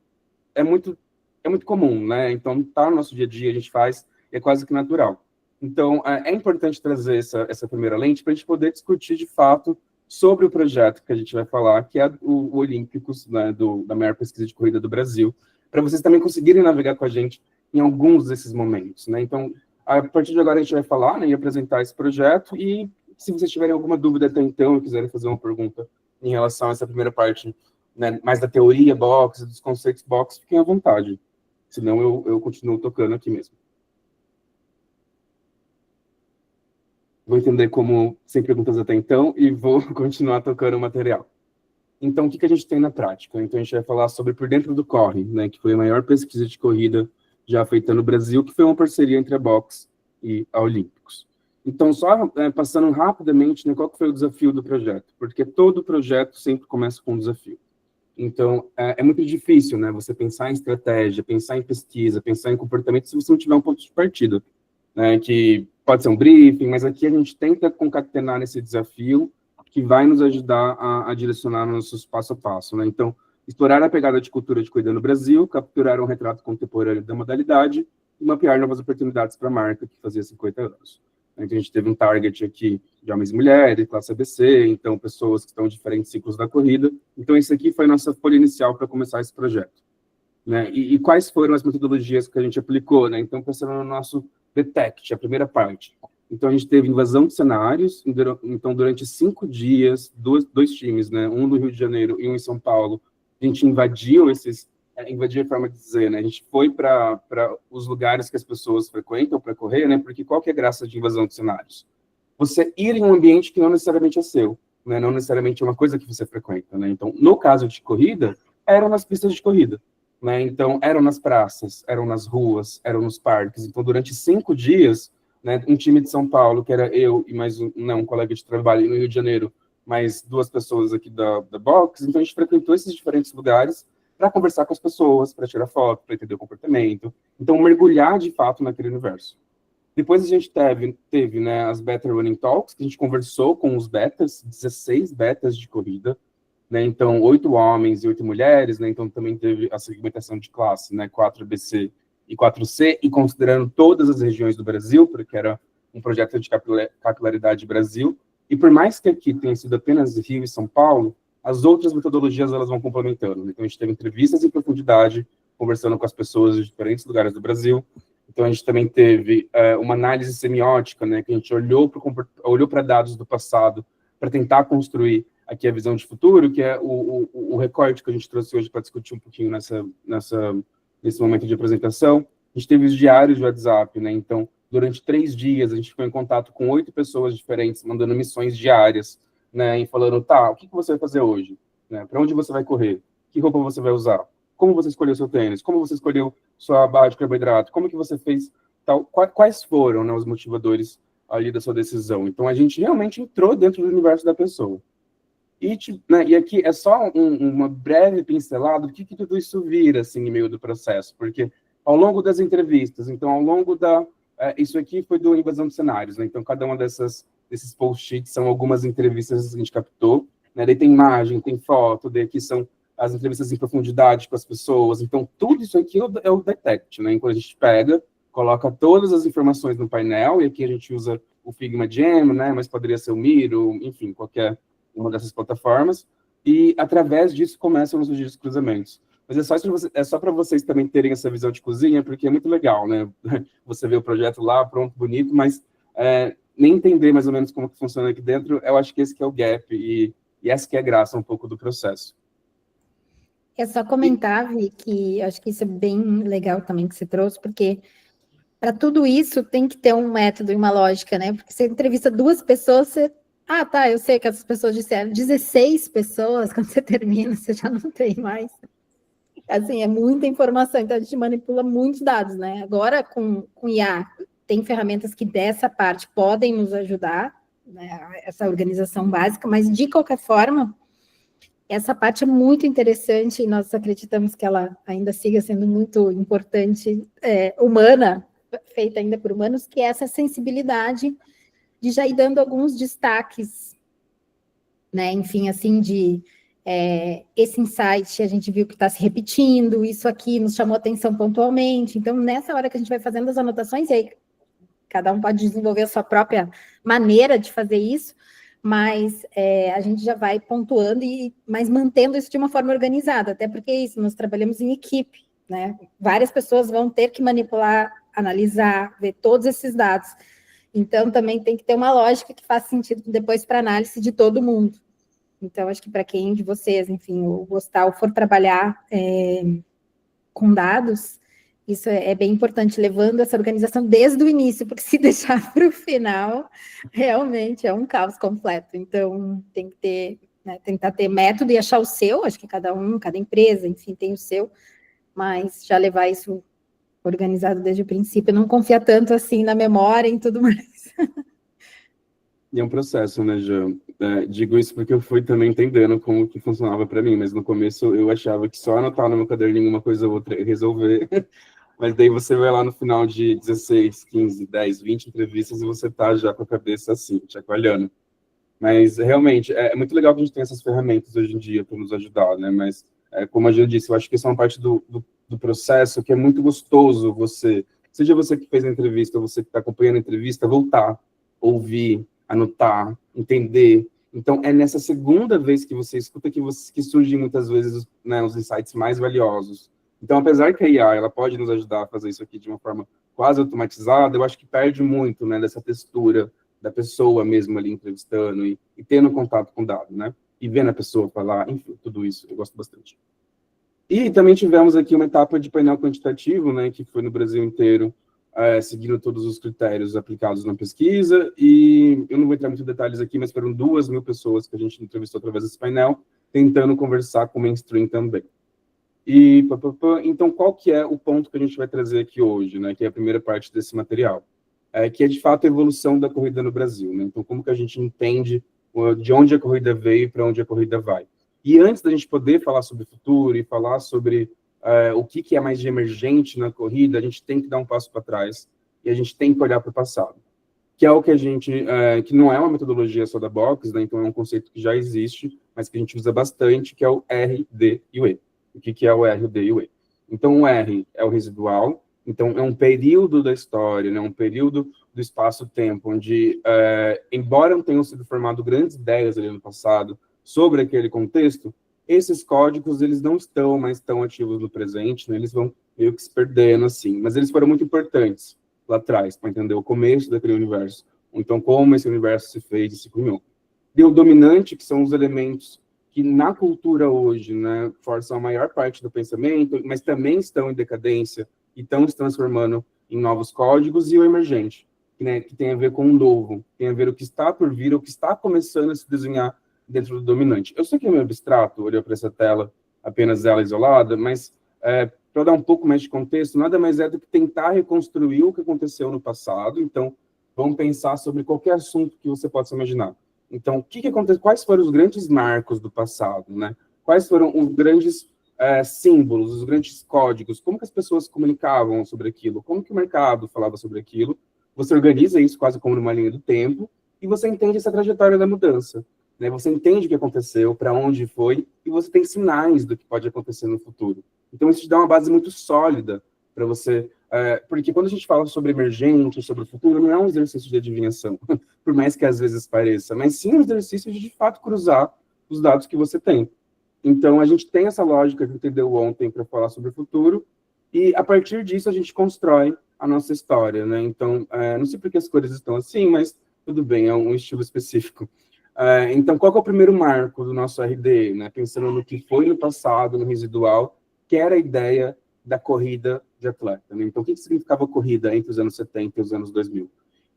[SPEAKER 2] comum, né? Então tá no nosso dia a dia, a gente faz, é quase que natural. Então, é importante trazer essa primeira lente para a gente poder discutir, de fato, sobre o projeto que a gente vai falar, que é o Olímpicos, né, da maior pesquisa de corrida do Brasil, para vocês também conseguirem navegar com a gente em alguns desses momentos, né? Então, a partir de agora a gente vai falar, né, e apresentar esse projeto, e se vocês tiverem alguma dúvida até então, e quiserem fazer uma pergunta em relação a essa primeira parte, né, mais da teoria box, dos conceitos box, fiquem à vontade. Senão eu continuo tocando aqui mesmo. Vou entender como sem perguntas até então e vou continuar tocando o material. Então, o que a gente tem na prática? Então, a gente vai falar sobre Por Dentro do Corre, né, que foi a maior pesquisa de corrida já feita no Brasil, que foi uma parceria entre a Box e a Olímpicos. Então, só passando rapidamente, né, qual que foi o desafio do projeto? Porque todo projeto sempre começa com um desafio. Então, é muito difícil, né, você pensar em estratégia, pensar em pesquisa, pensar em comportamento, se você não tiver um ponto de partida, né, que pode ser um briefing, mas aqui a gente tenta concatenar nesse desafio que vai nos ajudar a direcionar nossos passo a passo, né? Então, explorar a pegada de cultura de corrida no Brasil, capturar um retrato contemporâneo da modalidade e mapear novas oportunidades para a marca que fazia 50 anos. Então, a gente teve um target aqui de homens e mulheres, classe ABC, então pessoas que estão em diferentes ciclos da corrida. Então, isso aqui foi a nossa folha inicial para começar esse projeto. Né? E quais foram as metodologias que a gente aplicou? Né? Então, pensando no nosso Detect, a primeira parte. Então, a gente teve invasão de cenários. Então, durante 5 dias, dois times, né? Um no Rio de Janeiro e um em São Paulo, a gente invadiu invadir a forma de dizer, né? A gente foi para os lugares que as pessoas frequentam para correr, né? Porque qual que é a graça de invasão de cenários? Você ir em um ambiente que não necessariamente é seu, né? Não necessariamente é uma coisa que você frequenta, né? Então, no caso de corrida, eram nas pistas de corrida, né? Então, eram nas praças, eram nas ruas, eram nos parques. Então, durante 5 dias, né? Um time de São Paulo, que era eu e mais um colega de trabalho, e no Rio de Janeiro, mais 2 pessoas aqui da box. Então, a gente frequentou esses diferentes lugares para conversar com as pessoas, para tirar foto, para entender o comportamento. Então, mergulhar, de fato, naquele universo. Depois a gente teve né, as Beta Running Talks, que a gente conversou com os betas, 16 betas de corrida, né, então 8 homens e 8 mulheres, né, então também teve a segmentação de classe, né, 4BC e 4C, e considerando todas as regiões do Brasil, porque era um projeto de capilaridade Brasil, e por mais que aqui tenha sido apenas Rio e São Paulo, as outras metodologias elas vão complementando. Então, a gente teve entrevistas em profundidade, conversando com as pessoas de diferentes lugares do Brasil. Então, a gente também teve uma análise semiótica, né, que a gente olhou para dados do passado para tentar construir aqui a visão de futuro, que é o recorte que a gente trouxe hoje para discutir um pouquinho nesse momento de apresentação. A gente teve os diários de WhatsApp, né, então, durante 3 dias, a gente ficou em contato com 8 pessoas diferentes, mandando missões diárias, né, e falando, tá, o que você vai fazer hoje? Né, para onde você vai correr? Que roupa você vai usar? Como você escolheu seu tênis? Como você escolheu sua barra de carboidrato? Como que você fez tal? Quais foram, né, os motivadores ali da sua decisão? Então, a gente realmente entrou dentro do universo da pessoa. E aqui é só uma breve pincelada do que tudo isso vira, assim, em meio do processo, porque ao longo das entrevistas, então, ao longo isso aqui foi do Invasão de Cenários, né? Então, cada uma desses post-its são algumas entrevistas que a gente captou, né? Daí tem imagem, tem foto, daí aqui são as entrevistas em profundidade com as pessoas. Então, tudo isso aqui é o Detect, né? Então, a gente pega, coloca todas as informações no painel, e aqui a gente usa o Figma Jam, né? Mas poderia ser o Miro, enfim, qualquer uma dessas plataformas, e através disso começam os surgir os cruzamentos. Mas é só para vocês também terem essa visão de cozinha, porque é muito legal, né? Você vê o projeto lá, pronto, bonito, mas nem entender mais ou menos como que funciona aqui dentro, eu acho que esse que é o gap, e essa que é a graça um pouco do processo.
[SPEAKER 3] É só comentar, Vi, que eu acho que isso é bem legal também que você trouxe, porque para tudo isso tem que ter um método e uma lógica, né? Porque você entrevista 2 pessoas, você... Ah, tá, eu sei que essas pessoas disseram 16 pessoas, quando você termina, você já não tem mais. Assim, é muita informação, então a gente manipula muitos dados, né? Agora, com IA, tem ferramentas que dessa parte podem nos ajudar, né? Essa organização básica, mas de qualquer forma, essa parte é muito interessante e nós acreditamos que ela ainda siga sendo muito importante, humana, feita ainda por humanos, que é essa sensibilidade de já ir dando alguns destaques, né? Enfim, assim, esse insight a gente viu que está se repetindo, isso aqui nos chamou atenção pontualmente. Então, nessa hora que a gente vai fazendo as anotações, e aí cada um pode desenvolver a sua própria maneira de fazer isso, mas a gente já vai pontuando, mas mantendo isso de uma forma organizada, até porque isso, nós trabalhamos em equipe, né? Várias pessoas vão ter que manipular, analisar, ver todos esses dados. Então, também tem que ter uma lógica que faça sentido depois para análise de todo mundo. Então, acho que para quem de vocês, enfim, gostar ou for trabalhar com dados, isso é bem importante, levando essa organização desde o início, porque se deixar para o final, realmente é um caos completo. Então, tem que ter, né, tentar ter método e achar o seu, acho que cada empresa, enfim, tem o seu, mas já levar isso organizado desde o princípio, não confiar tanto assim na memória e tudo mais.
[SPEAKER 2] E é um processo, né, Jean? Digo isso porque eu fui também entendendo como que funcionava para mim, mas no começo eu achava que só anotar no meu caderninho uma coisa ou outra e resolver, mas daí você vai lá no final de 16, 15, 10, 20 entrevistas e você tá já com a cabeça assim, chacoalhando. Mas realmente, é muito legal que a gente tenha essas ferramentas hoje em dia para nos ajudar, né, mas como a Jean disse, eu acho que isso é uma parte do processo que é muito gostoso você seja você que fez a entrevista, ou você que está acompanhando a entrevista, voltar, ouvir, anotar, entender. Então, é nessa segunda vez que você escuta que surgem muitas vezes, né, os insights mais valiosos. Então, apesar que a IA ela pode nos ajudar a fazer isso aqui de uma forma quase automatizada, eu acho que perde muito, né, dessa textura da pessoa mesmo ali entrevistando e tendo contato com o dado, né? E vendo a pessoa falar, enfim, tudo isso, eu gosto bastante. E também tivemos aqui uma etapa de painel quantitativo, né, que foi no Brasil inteiro, seguindo todos os critérios aplicados na pesquisa, e eu não vou entrar muito em detalhes aqui, mas foram 2.000 pessoas que a gente entrevistou através desse painel, tentando conversar com o mainstream também. E, então, qual que é o ponto que a gente vai trazer aqui hoje, né, que é a primeira parte desse material? Que é, de fato, a evolução da corrida no Brasil, né? Então, como que a gente entende de onde a corrida veio e para onde a corrida vai. E antes da gente poder falar sobre o futuro e falar sobre o que é mais de emergente na corrida, a gente tem que dar um passo para trás e a gente tem que olhar para o passado, que é o que a gente, que não é uma metodologia só da Box, né? Então é um conceito que já existe, mas que a gente usa bastante, que é o R, D e o E. O que é o R, o D e o E? Então o R é o residual, então é um período da história, né? Um período do espaço-tempo, onde, embora não tenham sido formadas grandes ideias ali no passado sobre aquele contexto, esses códigos, eles não estão mais tão ativos no presente, né? Eles vão meio que se perdendo, assim, mas eles foram muito importantes lá atrás, para entender o começo daquele universo, ou então como esse universo se fez e se cunhou. E o dominante, que são os elementos que na cultura hoje, né, forçam a maior parte do pensamento, mas também estão em decadência e estão se transformando em novos códigos, e o emergente, né, que tem a ver com o novo, tem a ver o que está por vir, o que está começando a se desenhar dentro do dominante. Eu sei que é meio abstrato olhar para essa tela, apenas ela isolada, mas para dar um pouco mais de contexto, nada mais é do que tentar reconstruir o que aconteceu no passado. Então, vamos pensar sobre qualquer assunto que você possa imaginar. Então, o que aconteceu? Quais foram os grandes marcos do passado, né? Quais foram os grandes símbolos, os grandes códigos? Como que as pessoas se comunicavam sobre aquilo? Como que o mercado falava sobre aquilo? Você organiza isso quase como numa linha do tempo e você entende essa trajetória da mudança, né? Você entende o que aconteceu, para onde foi, e você tem sinais do que pode acontecer no futuro. Então, isso te dá uma base muito sólida para você... porque quando a gente fala sobre emergente, sobre o futuro, não é um exercício de adivinhação, por mais que às vezes pareça, mas sim um exercício de fato, cruzar os dados que você tem. Então, a gente tem essa lógica que entendeu ontem para falar sobre o futuro, e a partir disso a gente constrói a nossa história, né? Então, não sei por que as cores estão assim, mas tudo bem, é um estilo específico. Então, qual que é o primeiro marco do nosso RD, né? Pensando no que foi no passado, no residual, que era a ideia da corrida de atleta, né? Então, o que significava a corrida entre os anos 70 e os anos 2000?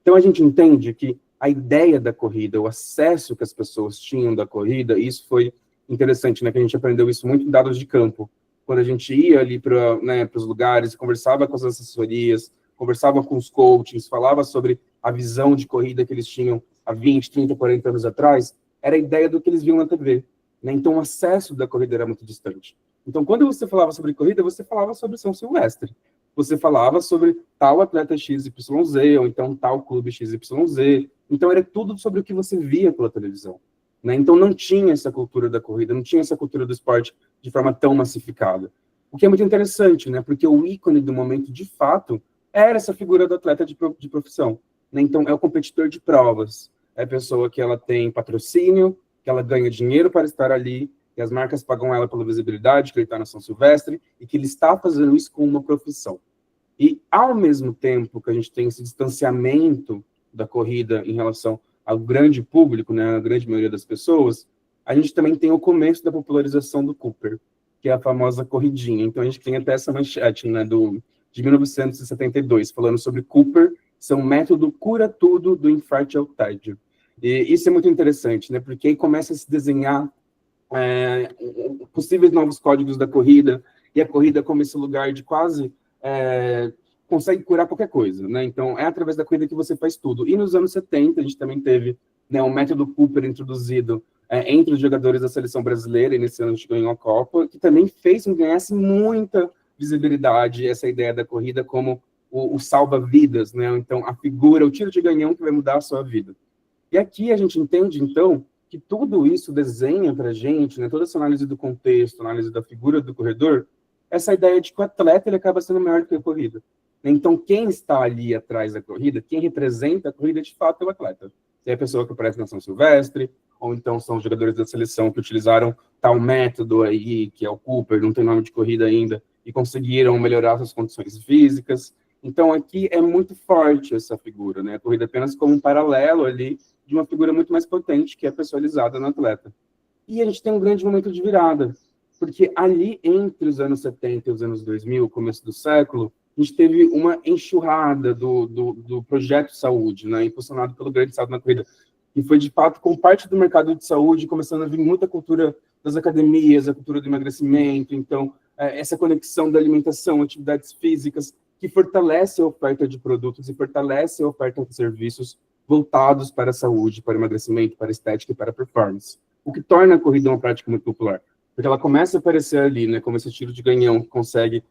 [SPEAKER 2] Então, a gente entende que a ideia da corrida, o acesso que as pessoas tinham da corrida, isso foi interessante, né? Que a gente aprendeu isso muito em dados de campo. Quando a gente ia ali para, né, os lugares, conversava com as assessorias, conversava com os coaches, falava sobre a visão de corrida que eles tinham há 20, 30, 40 anos atrás, era a ideia do que eles viam na TV, né? Então, o acesso da corrida era muito distante. Então, quando você falava sobre corrida, você falava sobre São Silvestre. Você falava sobre tal atleta XYZ, ou então tal clube XYZ. Então, era tudo sobre o que você via pela televisão, né? Então, não tinha essa cultura da corrida, não tinha essa cultura do esporte de forma tão massificada. O que é muito interessante, né? Porque o ícone do momento, de fato, era essa figura do atleta de profissão, né? Então, é o competidor de provas, é a pessoa que ela tem patrocínio, que ela ganha dinheiro para estar ali, que as marcas pagam ela pela visibilidade, que ele está na São Silvestre, e que ele está fazendo isso com uma profissão. E, ao mesmo tempo que a gente tem esse distanciamento da corrida em relação ao grande público, né, a grande maioria das pessoas, a gente também tem o começo da popularização do Cooper, que é a famosa corridinha. Então, a gente tem até essa manchete, né, de 1972, falando sobre Cooper, seu método cura tudo do infarto ao tédio. E isso é muito interessante, né, porque aí começa a se desenhar possíveis novos códigos da corrida, e a corrida como esse lugar de quase consegue curar qualquer coisa, né? Então, é através da corrida que você faz tudo. E nos anos 70, a gente também teve, né, um método Cooper introduzido entre os jogadores da seleção brasileira, e nesse ano a gente ganhou a Copa, que também fez com que ganhasse muita visibilidade essa ideia da corrida como o salva-vidas, né? Então, a figura, o tiro de canhão que vai mudar a sua vida. E aqui a gente entende, então, que tudo isso desenha para a gente, né, toda essa análise do contexto, análise da figura do corredor, essa ideia de que o atleta ele acaba sendo maior do que a corrida. Então, quem está ali atrás da corrida, quem representa a corrida, de fato, é o atleta. Se é a pessoa que aparece na São Silvestre, ou então são os jogadores da seleção que utilizaram tal método aí, que é o Cooper, não tem nome de corrida ainda, e conseguiram melhorar suas condições físicas. Então, aqui é muito forte essa figura, né? A corrida apenas como um paralelo ali de uma figura muito mais potente, que é pessoalizada no atleta. E a gente tem um grande momento de virada, porque ali, entre os anos 70 e os anos 2000, começo do século, a gente teve uma enxurrada do projeto saúde, né, impulsionado pelo Grande Salto na Corrida, e foi, de fato, com parte do mercado de saúde, começando a vir muita cultura das academias, a cultura do emagrecimento, então, essa conexão da alimentação, atividades físicas, que fortalece a oferta de produtos e fortalece a oferta de serviços voltados para a saúde, para o emagrecimento, para a estética e para a performance. O que torna a corrida uma prática muito popular. Porque ela começa a aparecer ali, né, como esse tiro de ganhão que consegue,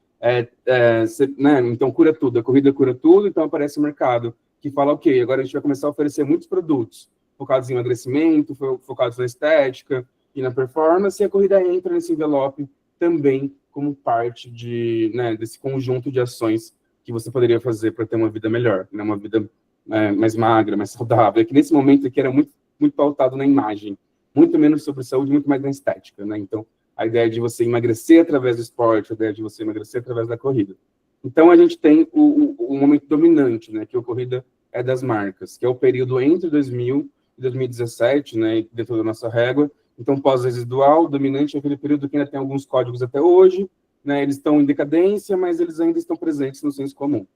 [SPEAKER 2] né, então cura tudo, a corrida cura tudo, então aparece o mercado que fala, ok, agora a gente vai começar a oferecer muitos produtos focados em emagrecimento, focados na estética e na performance, e a corrida entra nesse envelope também como parte né, desse conjunto de ações que você poderia fazer para ter uma vida melhor, né, uma vida mais magra, mais saudável. É que nesse momento aqui era muito, muito pautado na imagem, muito menos sobre saúde, muito mais na estética, né? Então, a ideia de você emagrecer através do esporte, a ideia de você emagrecer através da corrida. Então, a gente tem o momento dominante, né, que a corrida é das marcas, que é o período entre 2000 e 2017, né, dentro da nossa régua. Então, pós-residual, dominante é aquele período que ainda tem alguns códigos até hoje, né, eles estão em decadência, mas eles ainda estão presentes no senso comum.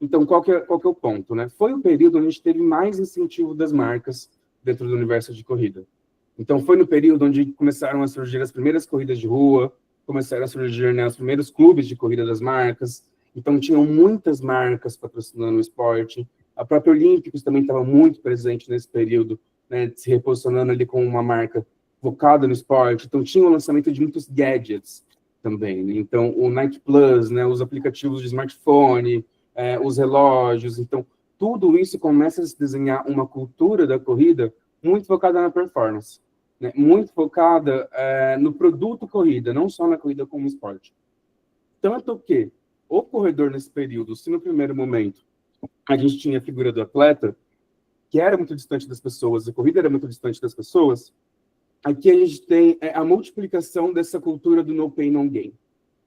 [SPEAKER 2] Então, qual que é o ponto, né? Foi o período onde a gente teve mais incentivo das marcas dentro do universo de corrida. Então, foi no período onde começaram a surgir as primeiras corridas de rua, começaram a surgir, né, os primeiros clubes de corrida das marcas. Então, tinham muitas marcas patrocinando o esporte. A própria Olímpicos também estava muito presente nesse período, né, se reposicionando ali com uma marca focada no esporte. Então, tinha o lançamento de muitos gadgets também, né? Então, o Nike Plus, né, os aplicativos de smartphone, os relógios. Então, tudo isso começa a se desenhar uma cultura da corrida muito focada na performance, né? Muito focada no produto corrida, não só na corrida como esporte. Tanto que o corredor nesse período, se no primeiro momento a gente tinha a figura do atleta, que era muito distante das pessoas, a corrida era muito distante das pessoas, aqui a gente tem a multiplicação dessa cultura do no pain, no gain.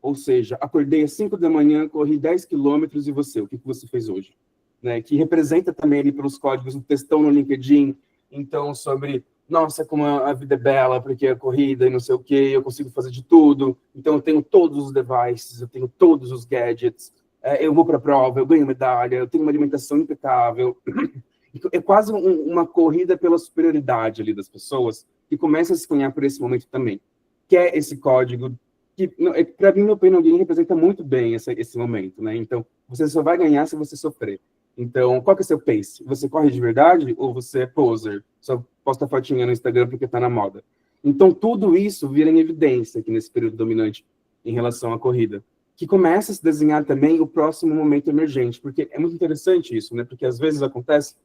[SPEAKER 2] Ou seja, acordei às 5 da manhã, corri 10 quilômetros, e você? O que você fez hoje? Né? Que representa também ali pelos códigos do textão no LinkedIn, então sobre, nossa, como a vida é bela, porque a corrida e não sei o quê, eu consigo fazer de tudo, então eu tenho todos os devices, eu tenho todos os gadgets, eu vou para a prova, eu ganho medalha, eu tenho uma alimentação impecável. É quase uma corrida pela superioridade ali das pessoas, que começa a se cunhar por esse momento também, que é esse código que, para mim, no Pain No Gain representa muito bem esse momento, né? Então, você só vai ganhar se você sofrer. Então, qual que é o seu pace? Você corre de verdade ou você é poser? Só posta fotinha no Instagram porque tá na moda. Então, tudo isso vira em evidência aqui nesse período dominante em relação à corrida, que começa a se desenhar também o próximo momento emergente, porque é muito interessante isso, né? Porque às vezes acontece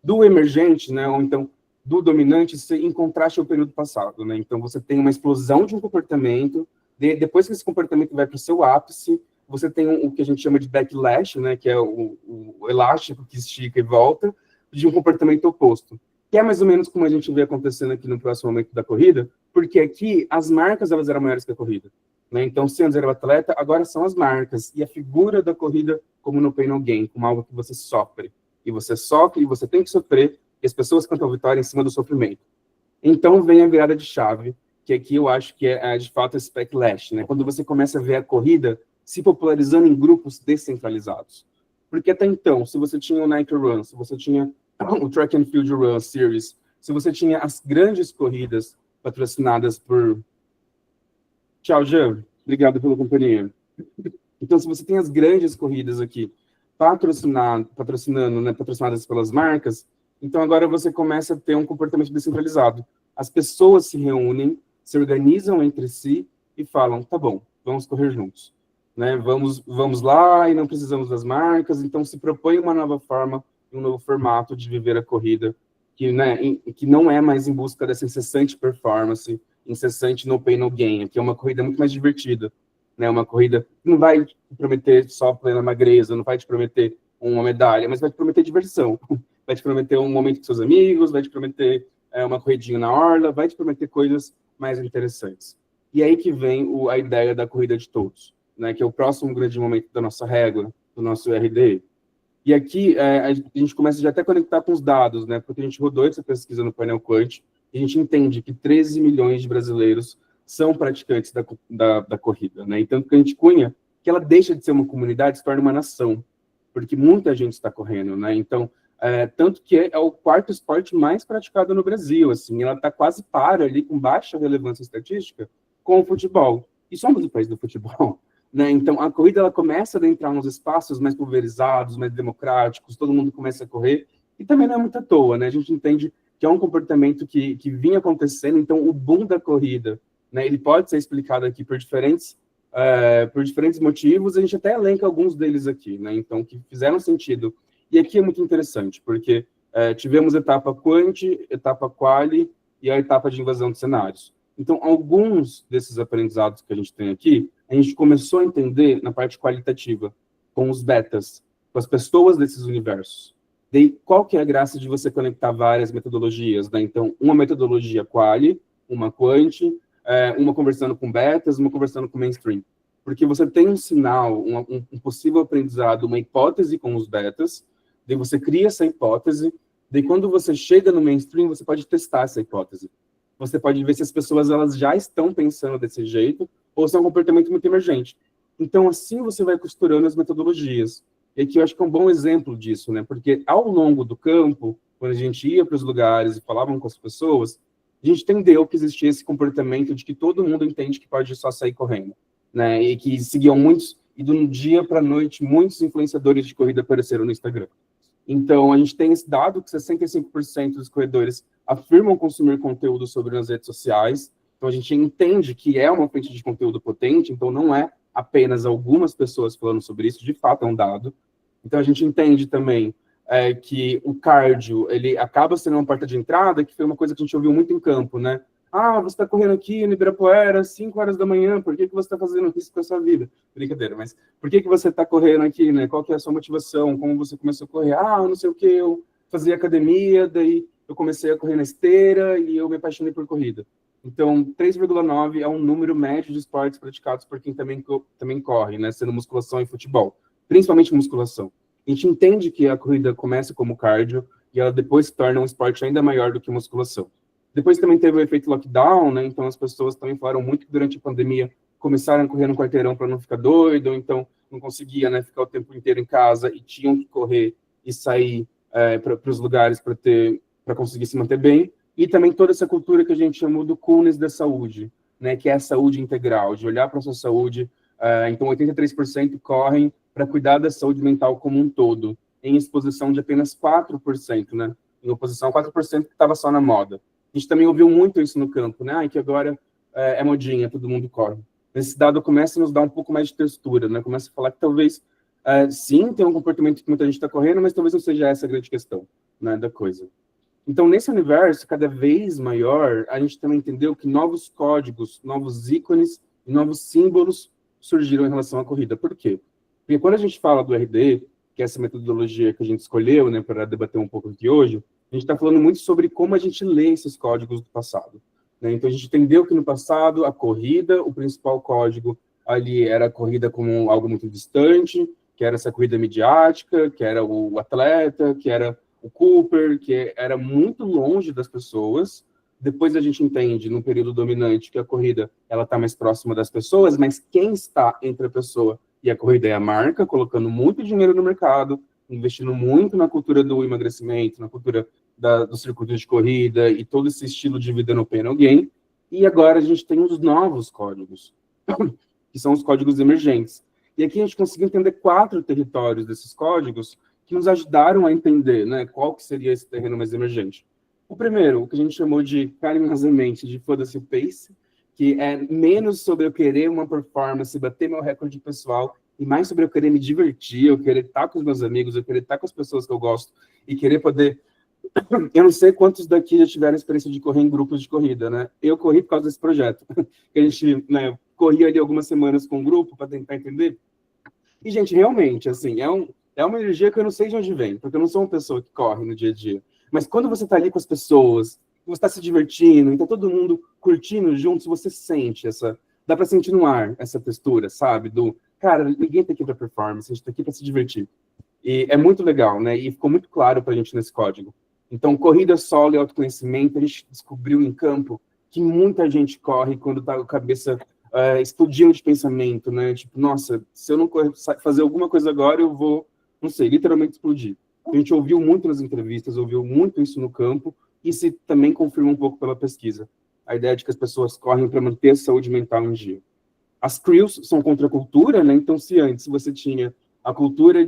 [SPEAKER 2] do emergente, né? Ou então do dominante em contraste ao período passado, né? Então, você tem uma explosão de um comportamento, depois que esse comportamento vai para o seu ápice, você tem o que a gente chama de backlash, né? Que é o elástico que estica e volta, de um comportamento oposto. Que é mais ou menos como a gente vê acontecendo aqui no próximo momento da corrida, porque aqui as marcas, elas eram maiores que a corrida, né? Então, se antes era o atleta, agora são as marcas, e a figura da corrida como no Pain No Gain, como algo que você sofre, e você sofre, e você tem que sofrer, e as pessoas cantam vitória em cima do sofrimento. Então vem a virada de chave, que aqui eu acho que é de fato esse backlash, né? Quando você começa a ver a corrida se popularizando em grupos descentralizados. Porque até então, se você tinha o Nike Run, se você tinha o Track and Field Run Series, se você tinha as grandes corridas patrocinadas por... Tchau, Jean. Obrigado pela companhia. Então, se você tem as grandes corridas aqui patrocinando, né, patrocinadas pelas marcas, então agora você começa a ter um comportamento descentralizado. As pessoas se reúnem, se organizam entre si e falam, tá bom, vamos correr juntos, né? Vamos lá e não precisamos das marcas, então se propõe uma nova forma, um novo formato de viver a corrida, que, né, que não é mais em busca dessa incessante performance, incessante no pain, no gain, que é uma corrida muito mais divertida, né? Uma corrida que não vai te prometer só plena magreza, não vai te prometer uma medalha, mas vai te prometer diversão, vai te prometer um momento com seus amigos, vai te prometer uma corridinha na orla, vai te prometer coisas mais interessantes. E aí que vem a ideia da corrida de todos, né? Que é o próximo grande momento da nossa régua, do nosso RD. E aqui a gente começa já até a conectar com os dados, né? Porque a gente rodou essa pesquisa no painel Quant, e a gente entende que 13 milhões de brasileiros são praticantes da corrida, né? E tanto que a gente cunha que ela deixa de ser uma comunidade e se torna uma nação, porque muita gente está correndo, né? Então, tanto que é o quarto esporte mais praticado no Brasil, assim, ela está quase para ali, com baixa relevância estatística, com o futebol. E somos o país do futebol, né? Então, a corrida ela começa a adentrar uns espaços mais pulverizados, mais democráticos, todo mundo começa a correr, e também não é muito à toa, né? A gente entende que é um comportamento que vinha acontecendo, então o boom da corrida, né, ele pode ser explicado aqui por diferentes motivos, a gente até elenca alguns deles aqui, né? Então, que fizeram sentido. E aqui é muito interessante, porque tivemos etapa Quant, etapa Quali e a etapa de invasão de cenários. Então, alguns desses aprendizados que a gente tem aqui, a gente começou a entender na parte qualitativa, com os betas, com as pessoas desses universos. Daí, qual que é a graça de você conectar várias metodologias, né? Então, uma metodologia Quali, uma Quant, uma conversando com betas, uma conversando com mainstream. Porque você tem um sinal, um possível aprendizado, uma hipótese com os betas, daí você cria essa hipótese, daí quando você chega no mainstream, você pode testar essa hipótese. Você pode ver se as pessoas elas já estão pensando desse jeito, ou se é um comportamento muito emergente. Então, assim você vai costurando as metodologias. E aqui eu acho que é um bom exemplo disso, né? Porque ao longo do campo, quando a gente ia para os lugares e falavam com as pessoas, a gente entendeu que existia esse comportamento de que todo mundo entende que pode só sair correndo, né? E que seguiam muitos, e de um dia para a noite, muitos influenciadores de corrida apareceram no Instagram. Então, a gente tem esse dado que 65% dos corredores afirmam consumir conteúdo sobre nas redes sociais. Então, a gente entende que é uma fonte de conteúdo potente, então não é apenas algumas pessoas falando sobre isso, de fato é um dado. Então, a gente entende também que o cardio, ele acaba sendo uma porta de entrada, que foi uma coisa que a gente ouviu muito em campo, né? Ah, você está correndo aqui no Ibirapuera às 5 horas da manhã, por que você está fazendo isso com a sua vida? Brincadeira, mas por que você está correndo aqui, né? Qual que é a sua motivação? Como você começou a correr? Ah, não sei o que, eu fazia academia, daí eu comecei a correr na esteira e eu me apaixonei por corrida. Então, 3,9 é um número médio de esportes praticados por quem também corre, né? Sendo musculação e futebol, principalmente musculação. A gente entende que a corrida começa como cardio e ela depois se torna um esporte ainda maior do que musculação. Depois também teve o efeito lockdown, né? Então as pessoas também falaram muito que durante a pandemia começaram a correr no quarteirão para não ficar doido, então não conseguia, né, ficar o tempo inteiro em casa e tinham que correr e sair para os lugares para conseguir se manter bem. E também toda essa cultura que a gente chamou do coolness da saúde, né? Que é a saúde integral, de olhar para a sua saúde. Então 83% correm para cuidar da saúde mental como um todo, em exposição de apenas 4%, né? Em oposição a 4% que estava só na moda. A gente também ouviu muito isso no campo, né? Que agora é modinha, todo mundo corre. Esse dado começa a nos dar um pouco mais de textura, né? Começa a falar que talvez, sim, tem um comportamento que muita gente está correndo, mas talvez não seja essa a grande questão, né, da coisa. Então, nesse universo cada vez maior, a gente também entendeu que novos códigos, novos ícones e novos símbolos surgiram em relação à corrida. Por quê? Porque quando a gente fala do RD, que é essa metodologia que a gente escolheu, né, para debater um pouco aqui hoje, a gente está falando muito sobre como a gente lê esses códigos do passado, né? Então, a gente entendeu que no passado, a corrida, o principal código ali era a corrida como algo muito distante, que era essa corrida midiática, que era o atleta, que era o Cooper, que era muito longe das pessoas. Depois a gente entende, no período dominante, que a corrida ela está mais próxima das pessoas, mas quem está entre a pessoa e a corrida é a marca, colocando muito dinheiro no mercado, investindo muito na cultura do emagrecimento, na cultura do circuito de corrida e todo esse estilo de vida no pain no gain. E agora a gente tem os novos códigos, que são os códigos emergentes. E aqui a gente conseguiu entender 4 territórios desses códigos que nos ajudaram a entender, né, qual que seria esse terreno mais emergente. O primeiro, o que a gente chamou de carinhosamente de foda-se o pace, que é menos sobre eu querer uma performance, bater meu recorde pessoal, e mais sobre eu querer me divertir, eu querer estar com os meus amigos, eu querer estar com as pessoas que eu gosto, e querer poder... Eu não sei quantos daqui já tiveram experiência de correr em grupos de corrida, né? Eu corri por causa desse projeto, que a gente, né, corri ali algumas semanas com o grupo para tentar entender. E, gente, realmente, assim, é uma energia que eu não sei de onde vem, porque eu não sou uma pessoa que corre no dia a dia. Mas quando você está ali com as pessoas, você está se divertindo, então todo mundo curtindo juntos, você sente dá para sentir no ar essa textura, sabe? Cara, ninguém tá aqui para performance, a gente tá aqui para se divertir. E é muito legal, né? E ficou muito claro pra gente nesse código. Então, corrida, solo e autoconhecimento, a gente descobriu em campo que muita gente corre quando tá com a cabeça explodindo de pensamento, né? Tipo, nossa, se eu não fazer alguma coisa agora, eu vou, não sei, literalmente explodir. A gente ouviu muito nas entrevistas, ouviu muito isso no campo, e se também confirma um pouco pela pesquisa. A ideia de que as pessoas correm para manter a saúde mental em dia. As crews são contra a cultura, né? Então, se antes você tinha a cultura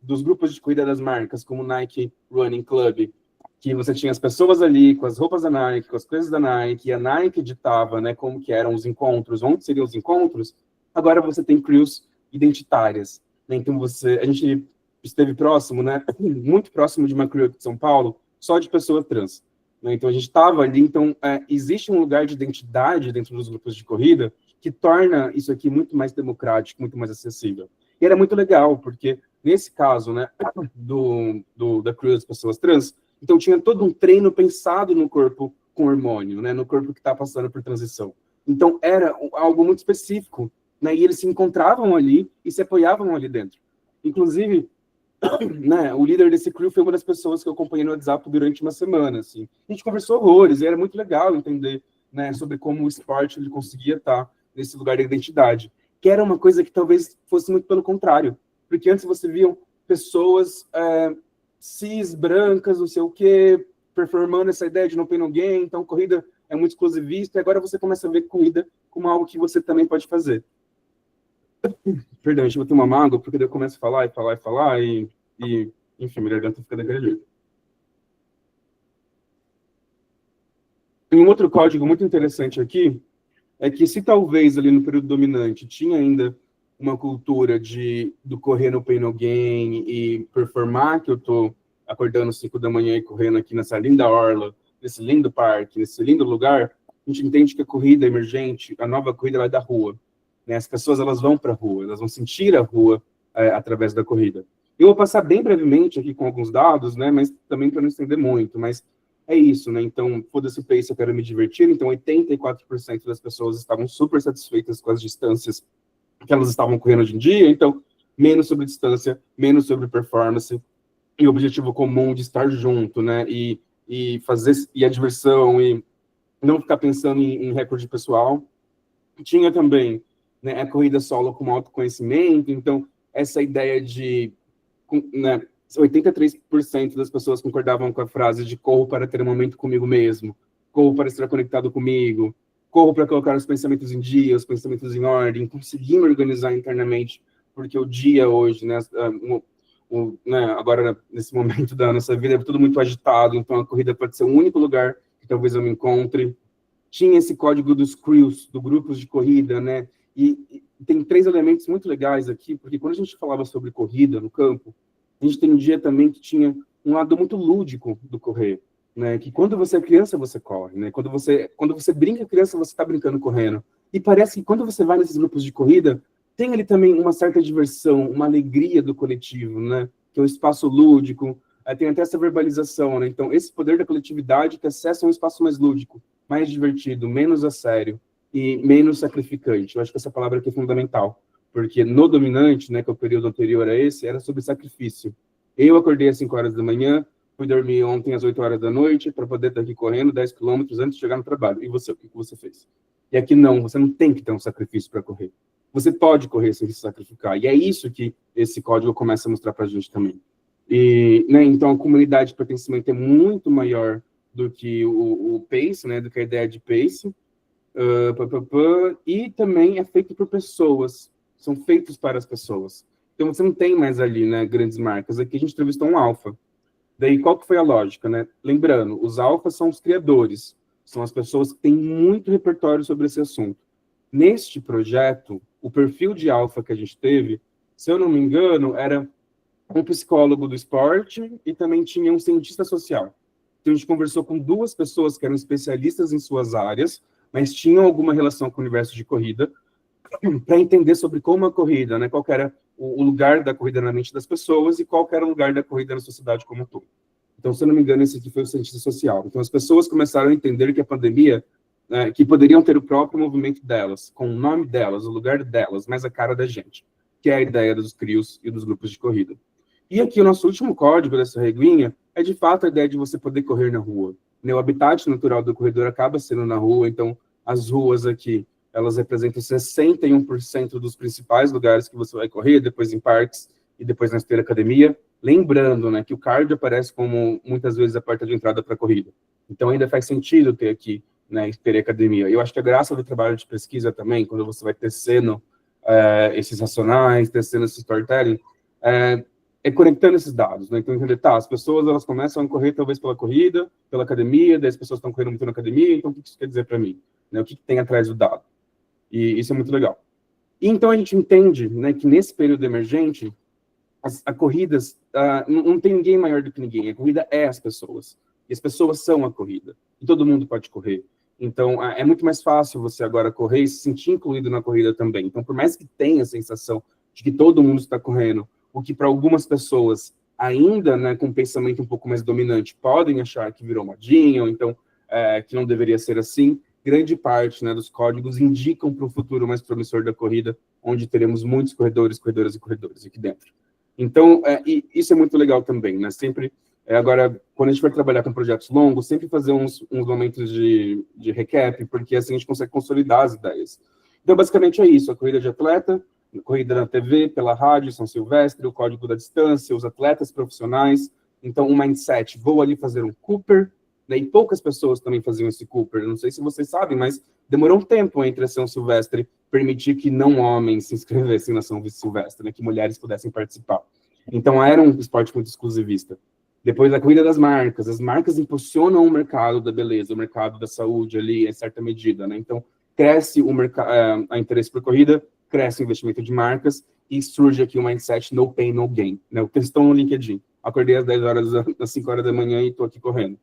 [SPEAKER 2] dos grupos de corrida das marcas, como o Nike Running Club, que você tinha as pessoas ali com as roupas da Nike, com as coisas da Nike, e a Nike ditava, né, como que eram os encontros, onde seriam os encontros, agora você tem crews identitárias, né? Então a gente esteve próximo, né, muito próximo de uma crew de São Paulo, só de pessoa trans, né? Então a gente estava ali, então existe um lugar de identidade dentro dos grupos de corrida que torna isso aqui muito mais democrático, muito mais acessível. E era muito legal, porque nesse caso, né, da crew das pessoas trans, então tinha todo um treino pensado no corpo com hormônio, né, no corpo que está passando por transição. Então era algo muito específico, né, e eles se encontravam ali e se apoiavam ali dentro. Inclusive, né, o líder desse crew foi uma das pessoas que eu acompanhei no WhatsApp durante uma semana, assim. A gente conversou horrores, e era muito legal entender, né, sobre como o esporte ele conseguia estar nesse lugar de identidade, que era uma coisa que talvez fosse muito pelo contrário, porque antes você via pessoas cis, brancas, não sei o quê, performando essa ideia de no pain, no gain, então corrida é muito exclusivista, e agora você começa a ver corrida como algo que você também pode fazer. Perdão, deixa eu ter uma mágoa, porque daí eu começo a falar, e enfim, minha garganta fica daquele jeito. E um outro código muito interessante aqui é que se talvez ali no período dominante tinha ainda uma cultura do correr no pain, no gain e performar, que eu tô acordando 5 da manhã e correndo aqui nessa linda orla, nesse lindo parque, nesse lindo lugar, a gente entende que a corrida emergente, a nova corrida, ela é da rua. Né? As pessoas, elas vão para a rua, elas vão sentir a rua através da corrida. Eu vou passar bem brevemente aqui com alguns dados, né, mas também para não estender muito, mas é isso, né? Então, foda-se o pace, eu quero me divertir. Então, 84% das pessoas estavam super satisfeitas com as distâncias que elas estavam correndo hoje em dia. Então, menos sobre distância, menos sobre performance, e o objetivo comum de estar junto, né? E a diversão, e não ficar pensando em recorde pessoal. Tinha também, né, a corrida solo com autoconhecimento. Então, essa ideia de, né, 83% das pessoas concordavam com a frase de corro para ter um momento comigo mesmo, corro para estar conectado comigo, corro para colocar os pensamentos em dia, os pensamentos em ordem, conseguir me organizar internamente, porque o dia hoje, né, agora nesse momento da nossa vida, é tudo muito agitado, então a corrida pode ser o único lugar que talvez eu me encontre. Tinha esse código dos crews, do grupos de corrida, né, e tem 3 elementos muito legais aqui, porque quando a gente falava sobre corrida no campo, a gente tem um dia também que tinha um lado muito lúdico do correr, né? Que quando você é criança, você corre, né? Quando você brinca criança, você está brincando correndo. E parece que quando você vai nesses grupos de corrida, tem ali também uma certa diversão, uma alegria do coletivo, né? Que é o espaço lúdico, tem até essa verbalização, né? Então, esse poder da coletividade que acessa um espaço mais lúdico, mais divertido, menos a sério e menos sacrificante. Eu acho que essa palavra aqui é fundamental. Porque no dominante, né, que é o período anterior a esse, era sobre sacrifício. Eu acordei às 5 horas da manhã, fui dormir ontem às 8 horas da noite, para poder estar aqui correndo 10 quilômetros antes de chegar no trabalho. E você, o que você fez? E aqui não, você não tem que ter um sacrifício para correr. Você pode correr sem se sacrificar. E é isso que esse código começa a mostrar para a gente também. E, né, então, a comunidade de pertencimento é muito maior do que o pace, né, do que a ideia de pace. E também é feito por pessoas. São feitos para as pessoas. Então, você não tem mais ali, né, grandes marcas. Aqui a gente entrevistou um alfa. Daí, qual que foi a lógica, né? Lembrando, os alfas são os criadores. São as pessoas que têm muito repertório sobre esse assunto. Neste projeto, o perfil de alfa que a gente teve, se eu não me engano, era um psicólogo do esporte e também tinha um cientista social. Então, a gente conversou com 2 pessoas que eram especialistas em suas áreas, mas tinham alguma relação com o universo de corrida, para entender sobre como a corrida, né, qual que era o lugar da corrida na mente das pessoas e qual que era o lugar da corrida na sociedade como um todo. Então, se eu não me engano, esse aqui foi o cientista social. Então, as pessoas começaram a entender que a pandemia, que poderiam ter o próprio movimento delas, com o nome delas, o lugar delas, mas a cara da gente, que é a ideia dos crios e dos grupos de corrida. E aqui o nosso último código dessa reguinha é, de fato, a ideia de você poder correr na rua. O habitat natural do corredor acaba sendo na rua, então as ruas aqui, elas representam 61% dos principais lugares que você vai correr, depois em parques e depois na esteira academia. Lembrando, né, que o cardio aparece como, muitas vezes, a porta de entrada para a corrida. Então, ainda faz sentido ter aqui, né, esteira e academia. Eu acho que a graça do trabalho de pesquisa também, quando você vai tecendo esses racionais, tecendo esse storytelling, é conectando esses dados, né? Então, entender, tá, as pessoas, elas começam a correr, talvez, pela corrida, pela academia, daí as pessoas estão correndo muito na academia, então, o que isso quer dizer para mim? Né? O que tem atrás do dado? E isso é muito legal. E, então, a gente entende, né, que nesse período emergente, a corridas, não tem ninguém maior do que ninguém. A corrida é as pessoas. E as pessoas são a corrida. E todo mundo pode correr. Então, é muito mais fácil você agora correr e se sentir incluído na corrida também. Então, por mais que tenha a sensação de que todo mundo está correndo, o que para algumas pessoas, ainda, né, com um pensamento um pouco mais dominante, podem achar que virou modinha, ou então que não deveria ser assim, grande parte, né, dos códigos indicam para o futuro mais promissor da corrida, onde teremos muitos corredores, corredoras e corredores aqui dentro. Então, e isso é muito legal também, né? Sempre, agora, quando a gente vai trabalhar com projetos longos, sempre fazer uns momentos de recap, porque assim a gente consegue consolidar as ideias. Então, basicamente é isso, a corrida de atleta, a corrida na TV, pela rádio, São Silvestre, o código da distância, os atletas profissionais. Então, o mindset, vou ali fazer um Cooper, né? E poucas pessoas também faziam esse Cooper, não sei se vocês sabem, mas demorou um tempo entre a São Silvestre permitir que não homens se inscrevessem na São Silvestre, né, que mulheres pudessem participar. Então, era um esporte muito exclusivista. Depois, a corrida das marcas. As marcas impulsionam o mercado da beleza, o mercado da saúde ali, em certa medida, né? Então, cresce a interesse por corrida, cresce o investimento de marcas e surge aqui o mindset no pain, no gain. Né? O textão no LinkedIn. Acordei às 10 horas, às 5 horas da manhã e estou aqui correndo.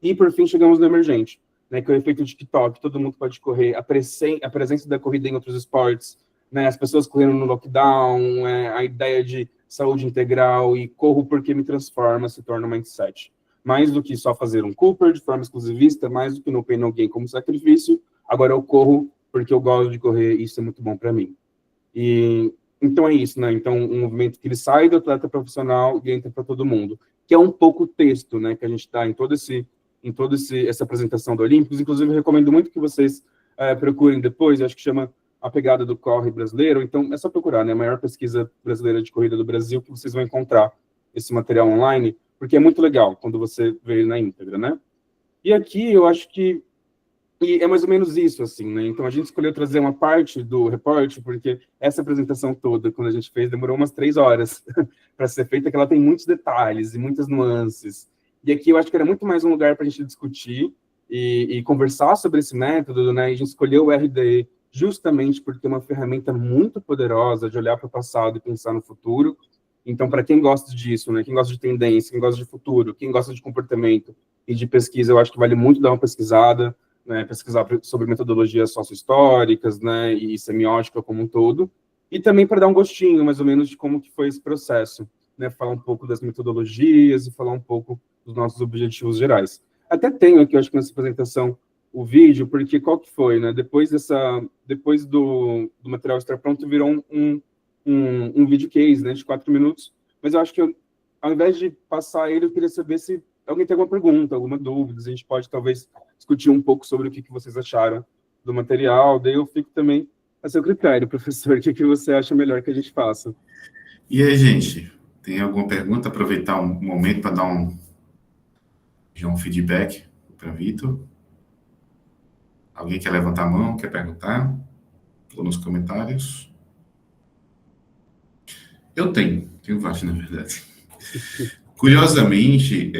[SPEAKER 2] E, por fim, chegamos no emergente, né, que é o efeito TikTok, todo mundo pode correr, a presença da corrida em outros esportes, né, as pessoas correndo no lockdown, a ideia de saúde integral e corro porque me transforma, se torna um mindset. Mais do que só fazer um Cooper de forma exclusivista, mais do que no pain no gain como sacrifício, agora eu corro porque eu gosto de correr e isso é muito bom para mim. E então é isso, né? Então, um movimento que ele sai do atleta profissional e entra para todo mundo, que é um pouco o texto, né, que a gente está em toda essa apresentação do Olímpicos. Inclusive, eu recomendo muito que vocês procurem depois, acho que chama A Pegada do Corre Brasileiro. Então, é só procurar, né? A maior pesquisa brasileira de corrida do Brasil, que vocês vão encontrar esse material online, porque é muito legal quando você vê ele na íntegra, né? E aqui, eu acho que é mais ou menos isso, assim, né? Então, a gente escolheu trazer uma parte do reporte, porque essa apresentação toda, quando a gente fez, demorou umas 3 horas para ser feita, que ela tem muitos detalhes e muitas nuances. E aqui eu acho que era muito mais um lugar para a gente discutir e conversar sobre esse método, né? E a gente escolheu o RDE justamente porque é uma ferramenta muito poderosa de olhar para o passado e pensar no futuro. Então, para quem gosta disso, né? Quem gosta de tendência, quem gosta de futuro, quem gosta de comportamento e de pesquisa, eu acho que vale muito dar uma pesquisada, né? Pesquisar sobre metodologias sociohistóricas, né? E semiótica como um todo. E também para dar um gostinho, mais ou menos, de como que foi esse processo, né? Falar um pouco das metodologias e falar um pouco dos nossos objetivos gerais. Até tenho aqui, eu acho que nessa apresentação, o vídeo, porque qual que foi, né? Depois do material estar pronto, virou um vídeo case, né? De 4 minutos. Mas eu acho que ao invés de passar ele, eu queria saber se alguém tem alguma pergunta, alguma dúvida. A gente pode, talvez, discutir um pouco sobre o que vocês acharam do material. Daí eu fico também a seu critério, professor. O que você acha melhor que a gente faça?
[SPEAKER 1] E aí, gente, tem alguma pergunta? Aproveitar um momento para dar um feedback para Vitor. Alguém quer levantar a mão, quer perguntar? Ou nos comentários? Eu tenho vários, na verdade. Curiosamente,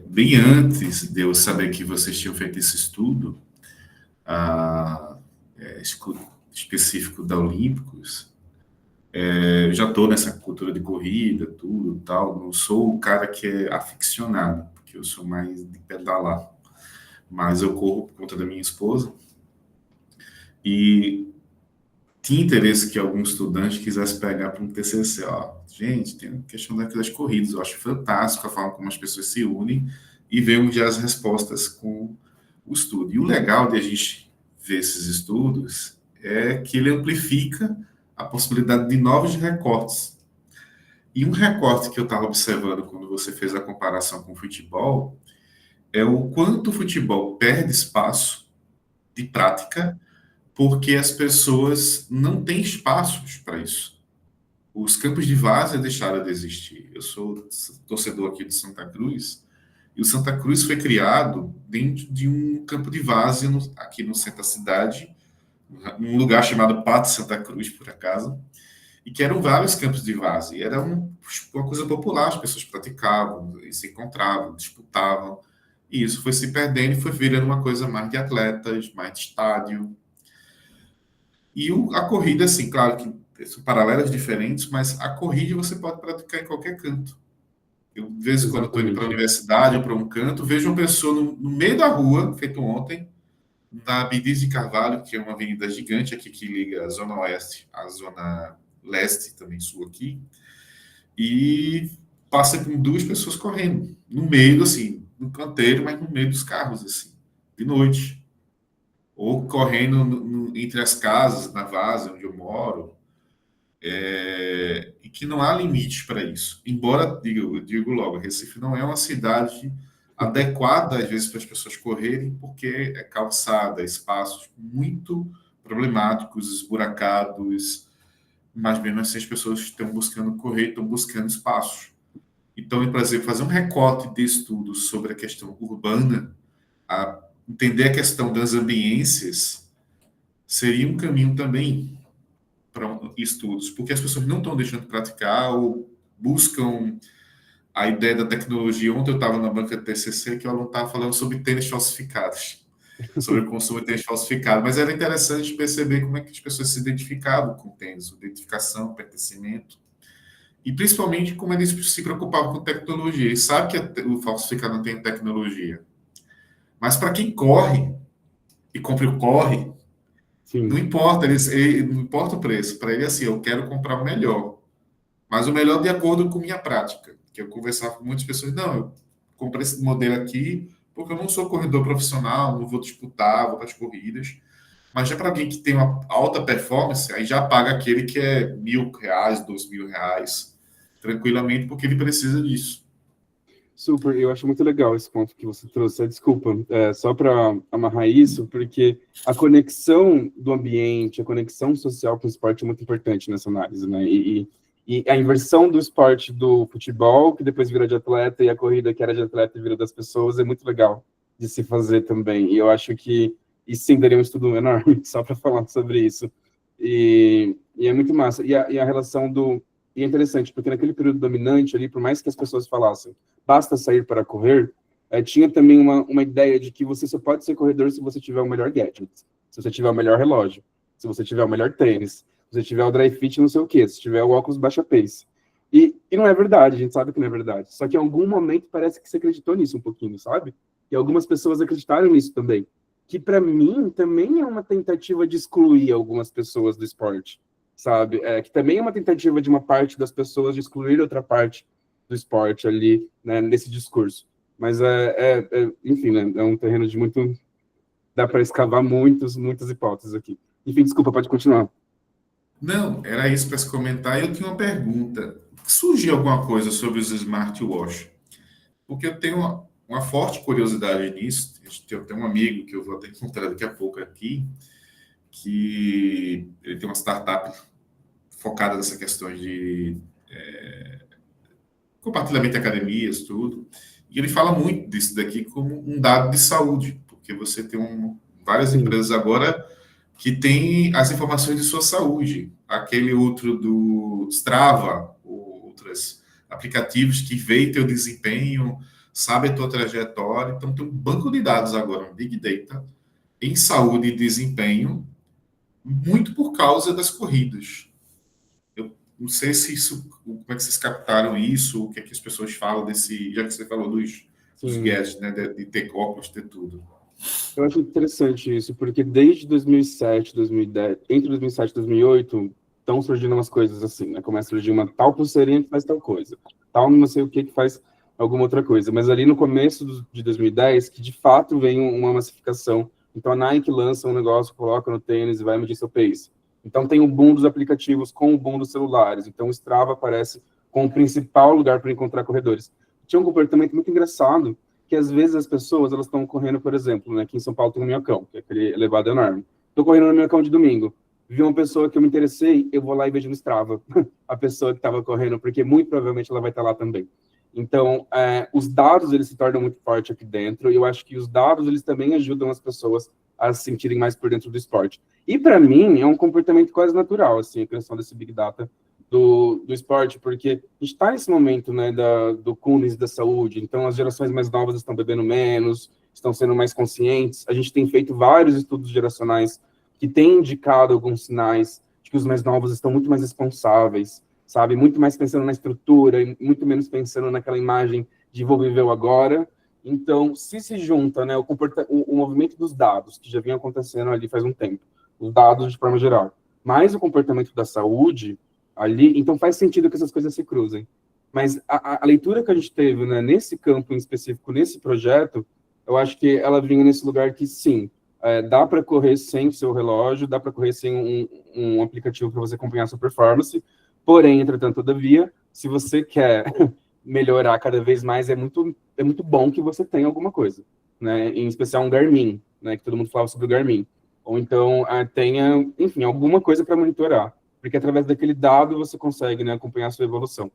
[SPEAKER 1] bem antes de eu saber que vocês tinham feito esse estudo específico da Olímpicos, eu já estou nessa cultura de corrida, tudo tal. Não sou o cara que é aficionado, porque eu sou mais de pedalar. Mas eu corro por conta da minha esposa. E tinha interesse que algum estudante quisesse pegar para um TCC. Ó, gente, tem a questão das corridas, eu acho fantástico a forma como as pessoas se unem e veem já as respostas com o estudo. E o legal de a gente ver esses estudos é que ele amplifica a possibilidade de novos recortes. E um recorte que eu estava observando quando você fez a comparação com o futebol é o quanto o futebol perde espaço de prática porque as pessoas não têm espaços para isso. Os campos de várzea deixaram de existir. Eu sou torcedor aqui de Santa Cruz, e o Santa Cruz foi criado dentro de um campo de várzea aqui no centro da cidade, num lugar chamado Pátio Santa Cruz, por acaso, e que eram vários campos de várzea. E era uma coisa popular, as pessoas praticavam, e se encontravam, disputavam. E isso foi se perdendo e foi virando uma coisa mais de atletas, mais de estádio. E a corrida, assim, claro que são paralelas diferentes, mas a corrida você pode praticar em qualquer canto. Eu, de vez em quando, estou indo para a
[SPEAKER 2] Exatamente.
[SPEAKER 1] universidade ou para um canto, vejo uma pessoa no meio da rua, feito ontem, na Abdias de Carvalho, que é uma avenida gigante aqui que liga a Zona Oeste à Zona Leste, também sul aqui, e passa com duas pessoas correndo, no meio, assim, no canteiro, mas no meio dos carros, assim, de noite. Ou correndo entre as casas, na Várzea, onde eu moro, e que não há limite para isso. Embora, eu digo logo, Recife não é uma cidade adequada, às vezes, para as pessoas correrem, porque é calçada, espaços muito problemáticos, esburacados, mas mesmo assim as pessoas estão buscando correr, estão buscando espaços. Então, por exemplo, fazer um recorte de estudos sobre a questão urbana, entender a questão das ambiências, seria um caminho também para estudos, porque as pessoas não estão deixando de praticar ou buscam a ideia da tecnologia. Ontem eu estava na banca de TCC que o aluno estava falando sobre tênis falsificados, sobre o consumo de tênis falsificado, mas era interessante perceber como é que as pessoas se identificavam com o tênis, identificação, pertencimento, e principalmente como eles se preocupavam com tecnologia. E sabe que o falsificado não tem tecnologia, mas para quem corre e compra o corre, não
[SPEAKER 2] Sim.
[SPEAKER 1] importa, não importa o preço. Para ele, assim, eu quero comprar o melhor. Mas o melhor de acordo com minha prática. Que eu conversava com muitas pessoas, não, eu comprei esse modelo aqui porque eu não sou corredor profissional, não vou disputar, vou para as corridas. Mas já para alguém que tem uma alta performance, aí já paga aquele que é R$ 1.000, R$ 2.000, tranquilamente, porque ele precisa disso.
[SPEAKER 2] Super, eu acho muito legal esse ponto que você trouxe. Desculpa, só para amarrar isso, porque a conexão do ambiente, a conexão social com o esporte é muito importante nessa análise, né? E a inversão do esporte do futebol, que depois vira de atleta, e a corrida que era de atleta e vira das pessoas, é muito legal de se fazer também. E eu acho que isso sim daria um estudo enorme só para falar sobre isso. E é muito massa. E a relação do. E é interessante, porque naquele período dominante ali, por mais que as pessoas falassem basta sair para correr, tinha também uma ideia de que você só pode ser corredor se você tiver o melhor gadget, se você tiver o melhor relógio, se você tiver o melhor tênis, se você tiver o dry fit não sei o quê, se tiver o óculos baixa pace. E não é verdade, a gente sabe que não é verdade. Só que em algum momento parece que você acreditou nisso um pouquinho, sabe? E algumas pessoas acreditaram nisso também. Que para mim também é uma tentativa de excluir algumas pessoas do esporte, sabe? Que também é uma tentativa de uma parte das pessoas de excluir outra parte do esporte ali, né, nesse discurso. Mas, enfim, né, é um terreno de muito... Dá para escavar muitas hipóteses aqui. Enfim, desculpa, pode continuar.
[SPEAKER 1] Não, era isso para se comentar. Eu tinha uma pergunta. Surgiu alguma coisa sobre os smartwatch? Porque eu tenho uma forte curiosidade nisso. Eu tenho um amigo que eu vou até encontrar daqui a pouco aqui, que ele tem uma startup focada nessa questão de compartilhamento de academias, tudo. E ele fala muito disso daqui como um dado de saúde, porque você tem várias
[SPEAKER 2] Sim,
[SPEAKER 1] empresas agora que têm as informações de sua saúde. Aquele outro do Strava, ou outros aplicativos que veem teu desempenho, sabe a tua trajetória. Então, tem um banco de dados agora, um Big Data, em saúde e desempenho, muito por causa das corridas. Eu não sei se isso, como é que vocês captaram isso, o que é que as pessoas falam desse, já que você falou dos
[SPEAKER 2] sim.
[SPEAKER 1] gadgets, né, de ter óculos, ter tudo.
[SPEAKER 2] Eu acho interessante isso, porque desde 2007, 2010, entre 2007 e 2008, estão surgindo umas coisas assim, né? Começa a surgir uma tal pulseirinha que faz tal coisa, tal não sei o que que faz alguma outra coisa. Mas ali no começo de 2010, que de fato vem uma massificação. Então a Nike lança um negócio, coloca no tênis e vai medir seu pace. Então tem o boom dos aplicativos com o boom dos celulares. Então o Strava aparece como o principal lugar para encontrar corredores. Tinha um comportamento muito engraçado, que às vezes as pessoas, elas estão correndo, por exemplo, né, aqui em São Paulo tem um Minhocão, que é aquele elevado enorme. Estou correndo no Minhocão de domingo. Vi uma pessoa que eu me interessei, eu vou lá e vejo no Strava a pessoa que estava correndo, porque muito provavelmente ela vai estar lá também. Então, os dados, eles se tornam muito fortes aqui dentro, e eu acho que os dados, eles também ajudam as pessoas a se sentirem mais por dentro do esporte. E, para mim, é um comportamento quase natural, assim, a criação desse Big Data do esporte, porque a gente está nesse momento, né, do cúmulo da saúde, então as gerações mais novas estão bebendo menos, estão sendo mais conscientes, a gente tem feito vários estudos geracionais que têm indicado alguns sinais de que os mais novos estão muito mais responsáveis, sabe, muito mais pensando na estrutura, e muito menos pensando naquela imagem de vou viver o agora. Então, se junta, né, o movimento dos dados, que já vinha acontecendo ali faz um tempo, os dados de forma geral, mais o comportamento da saúde, ali, então faz sentido que essas coisas se cruzem. Mas a leitura que a gente teve, né, nesse campo em específico, nesse projeto, eu acho que ela vinha nesse lugar que, sim, dá para correr sem o seu relógio, dá para correr sem um aplicativo para você acompanhar a sua performance, porém, entretanto, todavia, se você quer melhorar cada vez mais, é muito bom que você tenha alguma coisa, né, em especial um Garmin, né, que todo mundo falava sobre o Garmin, ou então tenha, enfim, alguma coisa para monitorar, porque através daquele dado você consegue, né, acompanhar a sua evolução.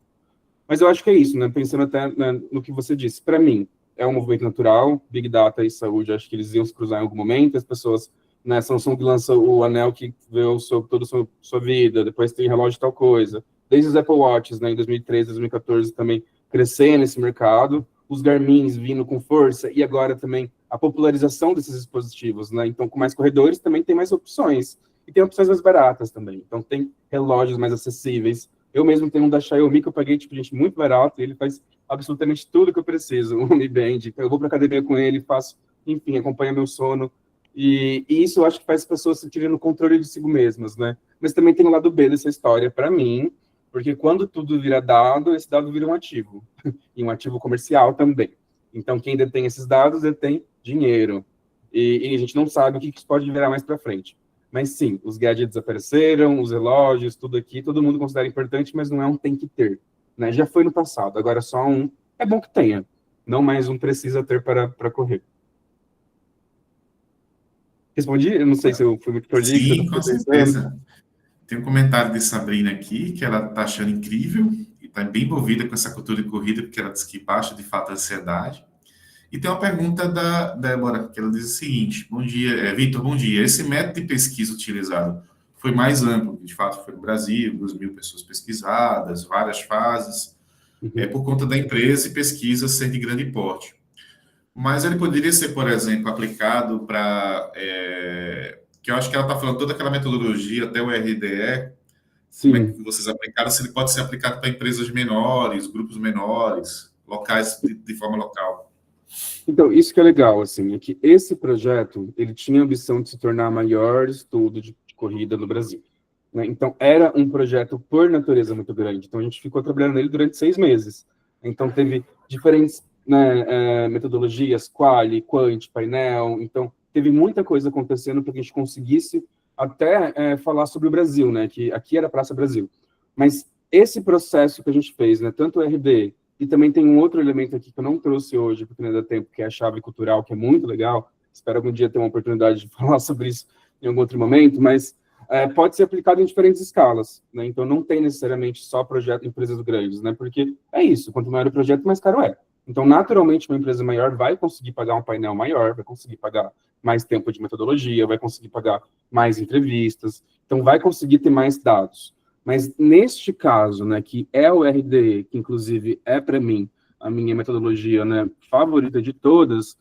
[SPEAKER 2] Mas eu acho que é isso, né, pensando até, né, no que você disse. Para mim, é um movimento natural, Big Data e saúde, acho que eles iam se cruzar em algum momento, as pessoas, né, Samsung lança o anel que vê toda a sua vida, depois tem relógio de tal coisa, desde os Apple Watches, né, em 2013, 2014 também crescendo nesse mercado, os Garmins vindo com força, e agora também a popularização desses dispositivos, né, então com mais corredores também tem mais opções, e tem opções mais baratas também. Então, tem relógios mais acessíveis. Eu mesmo tenho um da Xiaomi que eu paguei, tipo, gente, muito barato. E ele faz absolutamente tudo que eu preciso. Um Mi Band. Eu vou para academia com ele, faço, enfim, acompanha meu sono. E isso eu acho que faz as pessoas se sentirem no controle de si mesmas, né? Mas também tem o lado B dessa história, para mim, porque quando tudo vira dado, esse dado vira um ativo. E um ativo comercial também. Então, quem detém esses dados, detém dinheiro. E a gente não sabe o que isso pode virar mais para frente. Mas sim, os gadgets apareceram, os relógios, tudo aqui, todo mundo considera importante, mas não é um tem que ter, né? Já foi no passado, agora só um é bom que tenha, não mais um precisa ter para correr. Respondi? Eu não sei se eu fui muito prolixo.
[SPEAKER 1] Sim, com certeza. Tem um comentário de Sabrina aqui, que ela está achando incrível, e está bem envolvida com essa cultura de corrida, porque ela diz que baixa, de fato, a ansiedade. E tem uma pergunta da Débora, que ela diz o seguinte: bom dia, Vitor, bom dia. Esse método de pesquisa utilizado foi mais amplo, de fato foi no Brasil, 2.000 pessoas pesquisadas, várias fases, por conta da empresa e pesquisa ser de grande porte. Mas ele poderia ser, por exemplo, aplicado para, que eu acho que ela está falando toda aquela metodologia, até o RDE,
[SPEAKER 2] Sim.
[SPEAKER 1] como é que vocês aplicaram, se ele pode ser aplicado para empresas menores, grupos menores, locais, de forma local.
[SPEAKER 2] Então, isso que é legal, assim, é que esse projeto, ele tinha a ambição de se tornar o maior estudo de corrida no Brasil, né? Então, era um projeto, por natureza, muito grande. Então, a gente ficou trabalhando nele durante 6 meses. Então, teve diferentes, né, metodologias, quali, quant, painel. Então, teve muita coisa acontecendo para que a gente conseguisse até falar sobre o Brasil, né? Que aqui era Praça Brasil. Mas esse processo que a gente fez, né, tanto o RD, e também tem um outro elemento aqui que eu não trouxe hoje, porque não dá tempo, que é a chave cultural, que é muito legal. Espero algum dia ter uma oportunidade de falar sobre isso em algum outro momento, mas pode ser aplicado em diferentes escalas, né? Então, não tem necessariamente só projeto em empresas grandes, né? Porque é isso, quanto maior o projeto, mais caro é. Então, naturalmente, uma empresa maior vai conseguir pagar um painel maior, vai conseguir pagar mais tempo de metodologia, vai conseguir pagar mais entrevistas, então vai conseguir ter mais dados. Mas neste caso, né, que é o RD, que inclusive é para mim a minha metodologia, né, favorita de todas,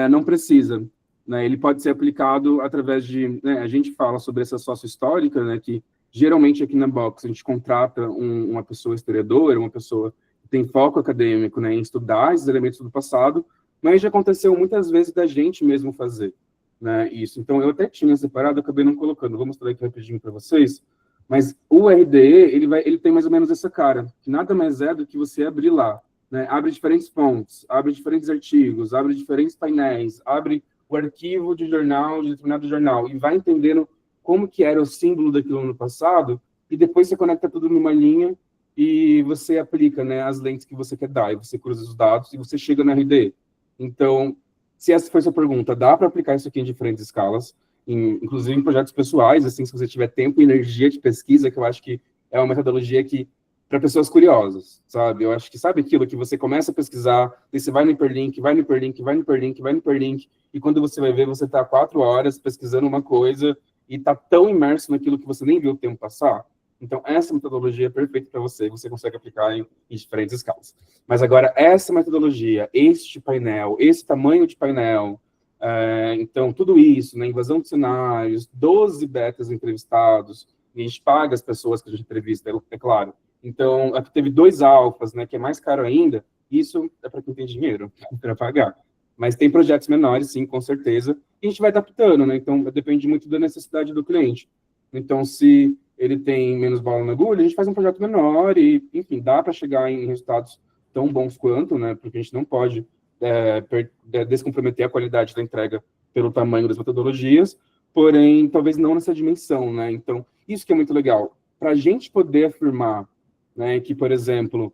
[SPEAKER 2] não precisa, né? Ele pode ser aplicado através de, né, a gente fala sobre essa sócio histórica, né, que geralmente aqui na Box a gente contrata uma pessoa historiadora, uma pessoa que tem foco acadêmico, né, em estudar esses elementos do passado, mas já aconteceu muitas vezes da gente mesmo fazer, né, isso. Então, eu até tinha separado, eu acabei não colocando, vou mostrar aqui rapidinho para vocês, mas o RDE, ele tem mais ou menos essa cara, que nada mais é do que você abrir lá, né, abre diferentes fontes, abre diferentes artigos, abre diferentes painéis, abre o arquivo de jornal, de determinado jornal, e vai entendendo como que era o símbolo daquilo no passado, e depois você conecta tudo numa linha, e você aplica, né, as lentes que você quer dar, e você cruza os dados, e você chega no RDE. Então, se essa foi a sua pergunta, dá para aplicar isso aqui em diferentes escalas, inclusive em projetos pessoais, assim, se você tiver tempo e energia de pesquisa, que eu acho que é uma metodologia que, para pessoas curiosas, sabe? Eu acho que, sabe aquilo que você começa a pesquisar, e você vai no hiperlink, vai no hiperlink, vai no hiperlink, vai no hiperlink, e quando você vai ver, você está 4 horas pesquisando uma coisa, e está tão imerso naquilo que você nem viu o tempo passar. Então, essa metodologia é perfeita para você, você consegue aplicar em diferentes escalas. Mas agora, essa metodologia, este painel, esse tamanho de painel, então, tudo isso, né, invasão de cenários, 12 betas entrevistados, e a gente paga as pessoas que a gente entrevista, é claro. Então, aqui teve 2 alfas, né, que é mais caro ainda, isso é para quem tem dinheiro para pagar. Mas tem projetos menores, sim, com certeza, e a gente vai adaptando, né, então depende muito da necessidade do cliente. Então, se ele tem menos bala na agulha, a gente faz um projeto menor e, enfim, dá para chegar em resultados tão bons quanto, né, porque a gente não pode descomprometer a qualidade da entrega pelo tamanho das metodologias, porém, talvez não nessa dimensão, né, então, isso que é muito legal. Para a gente poder afirmar, né, que, por exemplo,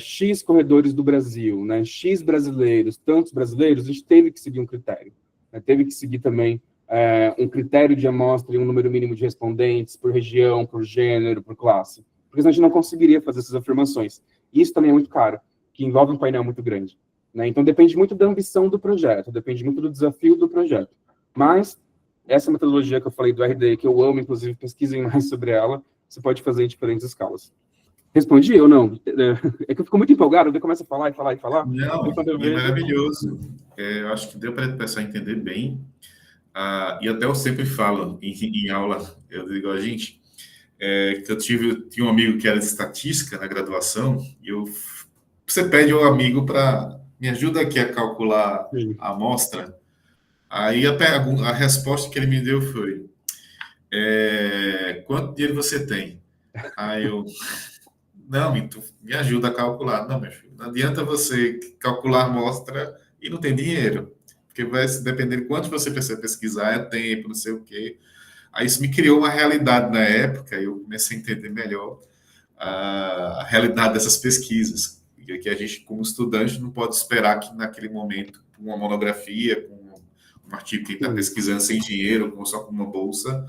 [SPEAKER 2] X corredores do Brasil, né, X brasileiros, tantos brasileiros, a gente teve que seguir um critério, né, teve que seguir também um critério de amostra e um número mínimo de respondentes por região, por gênero, por classe. Porque senão a gente não conseguiria fazer essas afirmações. E isso também é muito caro, que envolve um painel muito grande, né? Então, depende muito da ambição do projeto, depende muito do desafio do projeto. Mas, essa metodologia que eu falei do RD, que eu amo, inclusive, pesquisem mais sobre ela, você pode fazer em diferentes escalas. Respondi ou não? É que eu fico muito empolgado, eu começo a falar e falar e falar.
[SPEAKER 1] Não, é maravilhoso. Eu acho que deu para o pessoal entender bem. E até eu sempre falo em aula, eu digo a gente, que eu tinha um amigo que era de estatística na graduação, e você pede ao amigo para me ajuda aqui a calcular a amostra. Aí a resposta que ele me deu foi, quanto dinheiro você tem? Aí eu, não, me ajuda a calcular. Não, meu filho, não adianta você calcular a amostra e não tem dinheiro. Porque vai depender de quanto você precisa pesquisar, é tempo, não sei o quê. Aí isso me criou uma realidade na época, e eu comecei a entender melhor a realidade dessas pesquisas. E que a gente, como estudante, não pode esperar que naquele momento, com uma monografia, com um artigo que está pesquisando sem dinheiro, ou só com uma bolsa,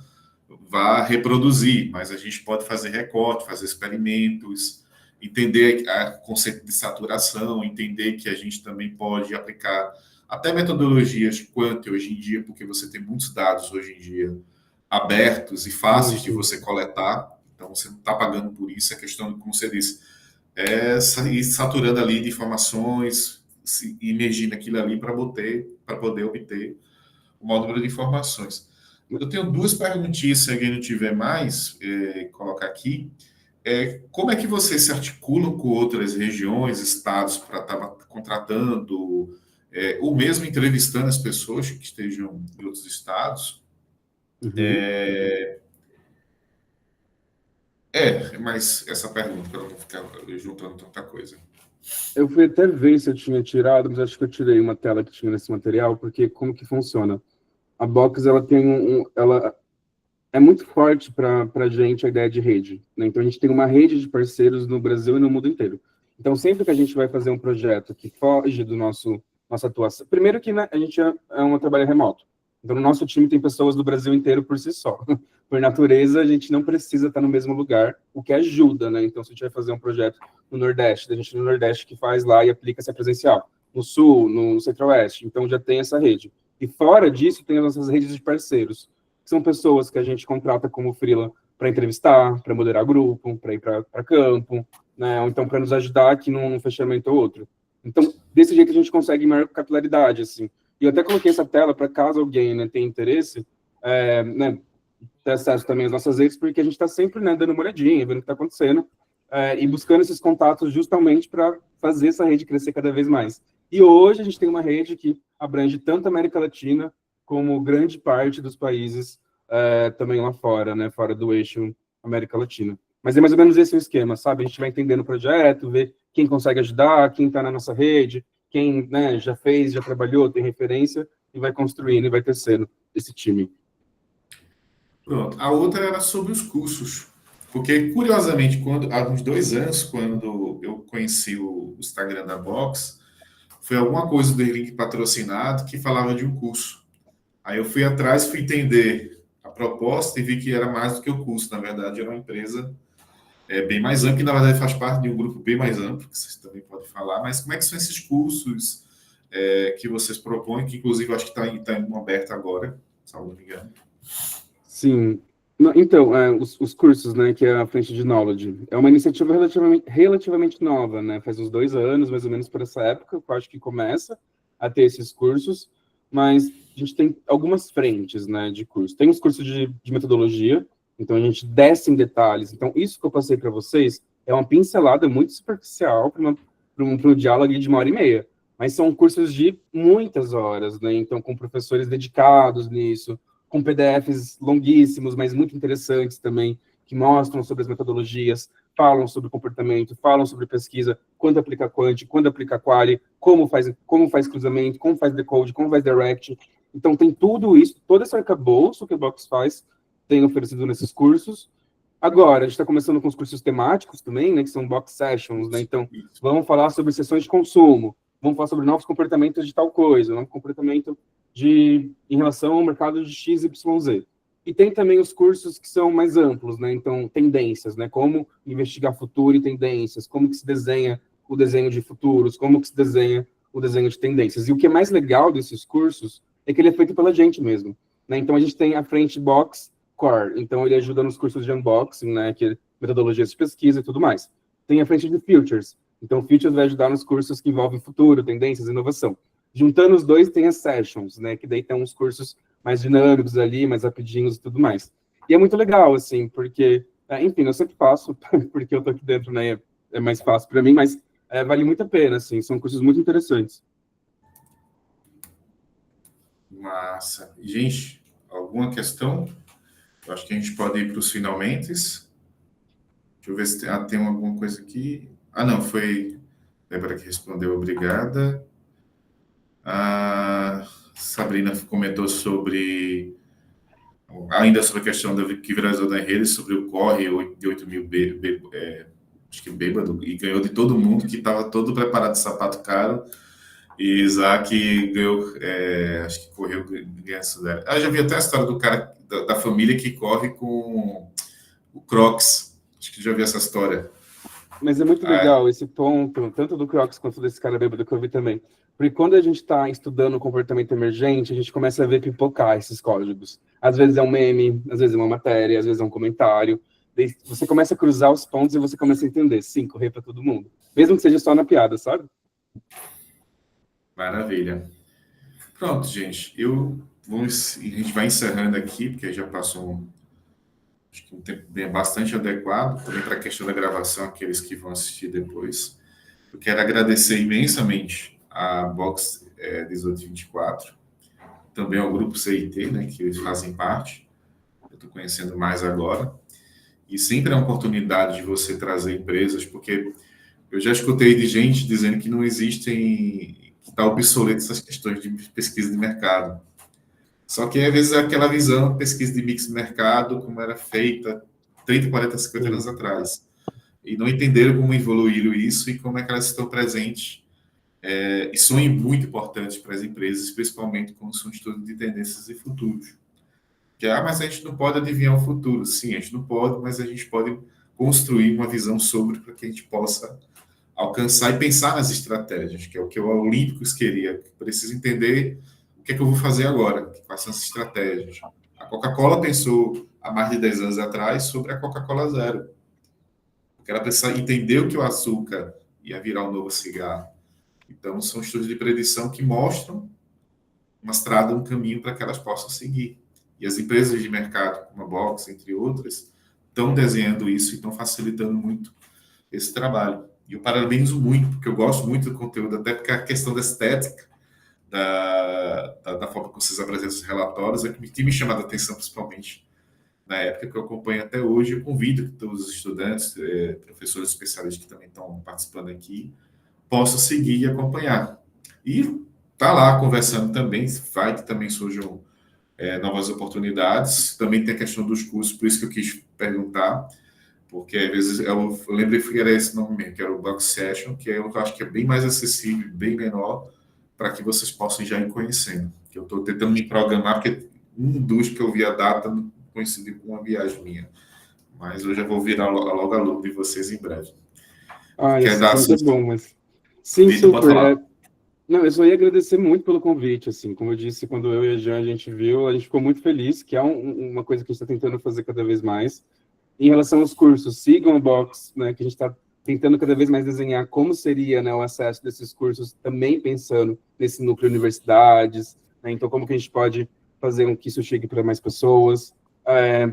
[SPEAKER 1] vá reproduzir. Mas a gente pode fazer recorte, fazer experimentos, entender o conceito de saturação, entender que a gente também pode aplicar até metodologias quant hoje em dia, porque você tem muitos dados hoje em dia abertos e fáceis de você coletar, então você não está pagando por isso, a questão, como você disse, é sair saturando ali de informações, imergindo aquilo ali para poder obter o maior número de informações. Eu tenho 2 perguntinhas, se alguém não tiver mais, colocar aqui. Como é que vocês se articulam com outras regiões, estados, para estar contratando ou mesmo entrevistando as pessoas que estejam em outros estados? Mas essa pergunta, para não ficar juntando tanta coisa.
[SPEAKER 2] Eu fui até ver se eu tinha tirado, mas acho que eu tirei uma tela que tinha nesse material, porque como que funciona? A Box, ela tem ela é muito forte para a gente a ideia de rede, né? Então, a gente tem uma rede de parceiros no Brasil e no mundo inteiro. Então, sempre que a gente vai fazer um projeto que foge do nossa atuação... Primeiro que, né, a gente é um trabalho remoto. Então, no nosso time tem pessoas do Brasil inteiro por si só. Por natureza, a gente não precisa estar no mesmo lugar, o que ajuda, né? Então, se a gente vai fazer um projeto no Nordeste, a gente no Nordeste que faz lá e aplica se é presencial. No Sul, no Centro-Oeste. Então, já tem essa rede. E fora disso, tem as nossas redes de parceiros, que são pessoas que a gente contrata como freela para entrevistar, para moderar grupo, para ir para campo, né? Ou então para nos ajudar aqui num fechamento ou outro. Então, desse jeito a gente consegue maior capilaridade, assim. E eu até coloquei essa tela para caso alguém, né, tenha interesse, né, ter acesso também às nossas redes, porque a gente está sempre, né, dando uma olhadinha, vendo o que está acontecendo, e buscando esses contatos justamente para fazer essa rede crescer cada vez mais. E hoje a gente tem uma rede que abrange tanto a América Latina como grande parte dos países também lá fora, né, fora do eixo América Latina. Mas é mais ou menos esse o esquema, sabe? A gente vai entendendo o projeto, ver quem consegue ajudar, quem está na nossa rede, quem, né, já fez, já trabalhou, tem referência, e vai construindo e vai tecendo esse time.
[SPEAKER 1] Pronto. A outra era sobre os cursos. Porque, curiosamente, há uns 2 anos, quando eu conheci o Instagram da Box, foi alguma coisa do link patrocinado que falava de um curso. Aí eu fui atrás, fui entender a proposta e vi que era mais do que o curso. Na verdade, era uma empresa bem mais ampla, que na verdade faz parte de um grupo bem mais amplo, que vocês também podem falar. Mas como é que são esses cursos que vocês propõem, que inclusive eu acho que está em aberto agora, se não me engano.
[SPEAKER 2] Sim. Então, os cursos, né, que é a frente de Knowledge, é uma iniciativa relativamente nova, né, faz uns 2 anos, mais ou menos por essa época, eu acho que começa a ter esses cursos, mas a gente tem algumas frentes, né, de curso. Tem os cursos de metodologia, então a gente desce em detalhes. Então, isso que eu passei para vocês é uma pincelada muito superficial para um diálogo de 1h30, mas são cursos de muitas horas, né, então com professores dedicados nisso, com PDFs longuíssimos, mas muito interessantes também, que mostram sobre as metodologias, falam sobre comportamento, falam sobre pesquisa, quando aplica quant, quando aplica quali, como faz cruzamento, como faz decode, como faz direct. Então, tem tudo isso, todo esse arcabouço que o Box faz, tem oferecido nesses cursos. Agora, a gente está começando com os cursos temáticos também, né, que são Box Sessions, né? Então, vamos falar sobre sessões de consumo, vamos falar sobre novos comportamentos de tal coisa, novo comportamento em relação ao mercado de XYZ. E tem também os cursos que são mais amplos, né? Então, tendências, né? Como investigar futuro e tendências, como que se desenha o desenho de futuros, como que se desenha o desenho de tendências. E o que é mais legal desses cursos é que ele é feito pela gente mesmo, né? Então, a gente tem a frente Box Core, então ele ajuda nos cursos de unboxing, né? Que é metodologias de pesquisa e tudo mais. Tem a frente de Futures, então o Futures vai ajudar nos cursos que envolvem futuro, tendências, inovação. Juntando os dois, tem as sessions, né? Que daí tem uns cursos mais dinâmicos ali, mais rapidinhos e tudo mais. E é muito legal, assim, porque, enfim, eu sempre faço, porque eu tô aqui dentro, né? É mais fácil para mim, mas vale muito a pena, assim, são cursos muito interessantes.
[SPEAKER 1] Massa. Gente, alguma questão? Eu acho que a gente pode ir para os finalmente. Deixa eu ver se tem alguma coisa aqui. Ah, não, foi Débora que respondeu, obrigada. A Sabrina comentou ainda sobre a questão que viralizou na rede, sobre o corre de 8 mil acho que bêbado, e ganhou de todo mundo, que estava todo preparado de sapato caro, e Isaac ganhou, acho que correu ganhando essa dela. Eu já vi até a história do cara, da família que corre com o Crocs, acho que já vi essa história.
[SPEAKER 2] Mas é muito legal esse ponto, tanto do Crocs quanto desse cara bêbado que eu vi também. Porque quando a gente está estudando o comportamento emergente, a gente começa a ver pipocar esses códigos. Às vezes é um meme, às vezes é uma matéria, às vezes é um comentário. Daí você começa a cruzar os pontos e você começa a entender. Sim, correr para todo mundo. Mesmo que seja só na piada, sabe?
[SPEAKER 1] Maravilha. Pronto, gente. A gente vai encerrando aqui, porque já passou acho que um tempo bastante adequado, também para a questão da gravação, aqueles que vão assistir depois. Eu quero agradecer imensamente a Box 1824, também ao Grupo CIT, né, que eles fazem parte. Eu estou conhecendo mais agora. E sempre é uma oportunidade de você trazer empresas, porque eu já escutei de gente dizendo que não existem, que está obsoleto essas questões de pesquisa de mercado. Só que, às vezes, é aquela visão, pesquisa de mix de mercado, como era feita 30, 40, 50 anos atrás. E não entenderam como evoluíram isso e como é que elas estão presentes. E são muito importantes para as empresas, principalmente quando são estudos de tendências e futuros. Mas a gente não pode adivinhar o futuro. Sim, a gente não pode, mas a gente pode construir uma visão sobre para que a gente possa alcançar e pensar nas estratégias, que é o que o Olímpicos queria. Precisa entender o que é que eu vou fazer agora, quais são as estratégias. A Coca-Cola pensou há mais de 10 anos atrás sobre a Coca-Cola Zero. Porque ela precisa entender o que o açúcar ia virar um novo cigarro. Então, são estudos de predição que mostram uma estrada, um caminho para que elas possam seguir. E as empresas de mercado, como a Box, entre outras, estão desenhando isso e estão facilitando muito esse trabalho. E eu parabenizo muito, porque eu gosto muito do conteúdo, até porque a questão da estética, da forma como vocês apresentam os relatórios, é que tem me chamado a atenção, principalmente na época que eu acompanho até hoje. Eu convido que todos os estudantes, professores especialistas que também estão participando aqui, possam seguir e acompanhar. E tá lá conversando também, vai que também surjam novas oportunidades. Também tem a questão dos cursos, por isso que eu quis perguntar, porque às vezes eu lembrei que era esse nome mesmo, que era o Box Session, que eu acho que é bem mais acessível, bem menor, para que vocês possam já ir conhecendo. Que eu estou tentando me programar, porque um dos que eu vi a data não coincidiu com uma viagem minha. Mas eu já vou virar logo aluno de vocês em breve. Quer dar
[SPEAKER 2] isso é bom, mas... Sim,
[SPEAKER 1] Vitor, pode falar.
[SPEAKER 2] Não, eu só ia agradecer muito pelo convite, assim, como eu disse, quando eu e a Jean, a gente viu, a gente ficou muito feliz, que é uma coisa que a gente está tentando fazer cada vez mais. Em relação aos cursos, sigam o Box, né, que a gente está tentando cada vez mais desenhar como seria, né, o acesso desses cursos, também pensando nesse núcleo de universidades, né, então como que a gente pode fazer com que isso chegue para mais pessoas.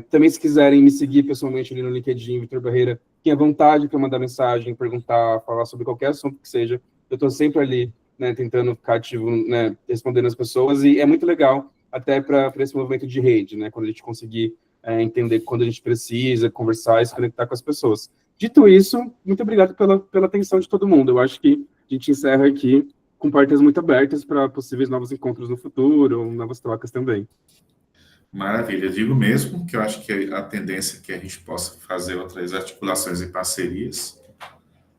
[SPEAKER 2] Também, se quiserem me seguir pessoalmente ali no LinkedIn, Vitor Barreira, fiquem à vontade para mandar mensagem, perguntar, falar sobre qualquer assunto que seja. Eu estou sempre ali, né, tentando ficar ativo, né, respondendo as pessoas, e é muito legal até para esse movimento de rede, né, quando a gente conseguir entender quando a gente precisa conversar e se conectar com as pessoas. Dito isso, muito obrigado pela atenção de todo mundo. Eu acho que a gente encerra aqui com portas muito abertas para possíveis novos encontros no futuro, ou novas trocas também.
[SPEAKER 1] Maravilha, eu digo mesmo que eu acho que a tendência é que a gente possa fazer outras articulações e parcerias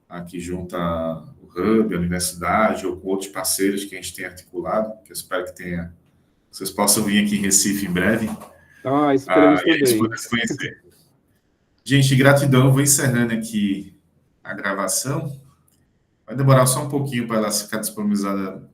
[SPEAKER 1] aqui junto ao Hub, a universidade, ou com outros parceiros que a gente tem articulado, que eu espero que vocês possam vir aqui em Recife em breve.
[SPEAKER 2] Esperamos
[SPEAKER 1] e a gente poder se conhecer. Gente, gratidão. Eu vou encerrando aqui a gravação. Vai demorar só um pouquinho para ela ficar disponibilizada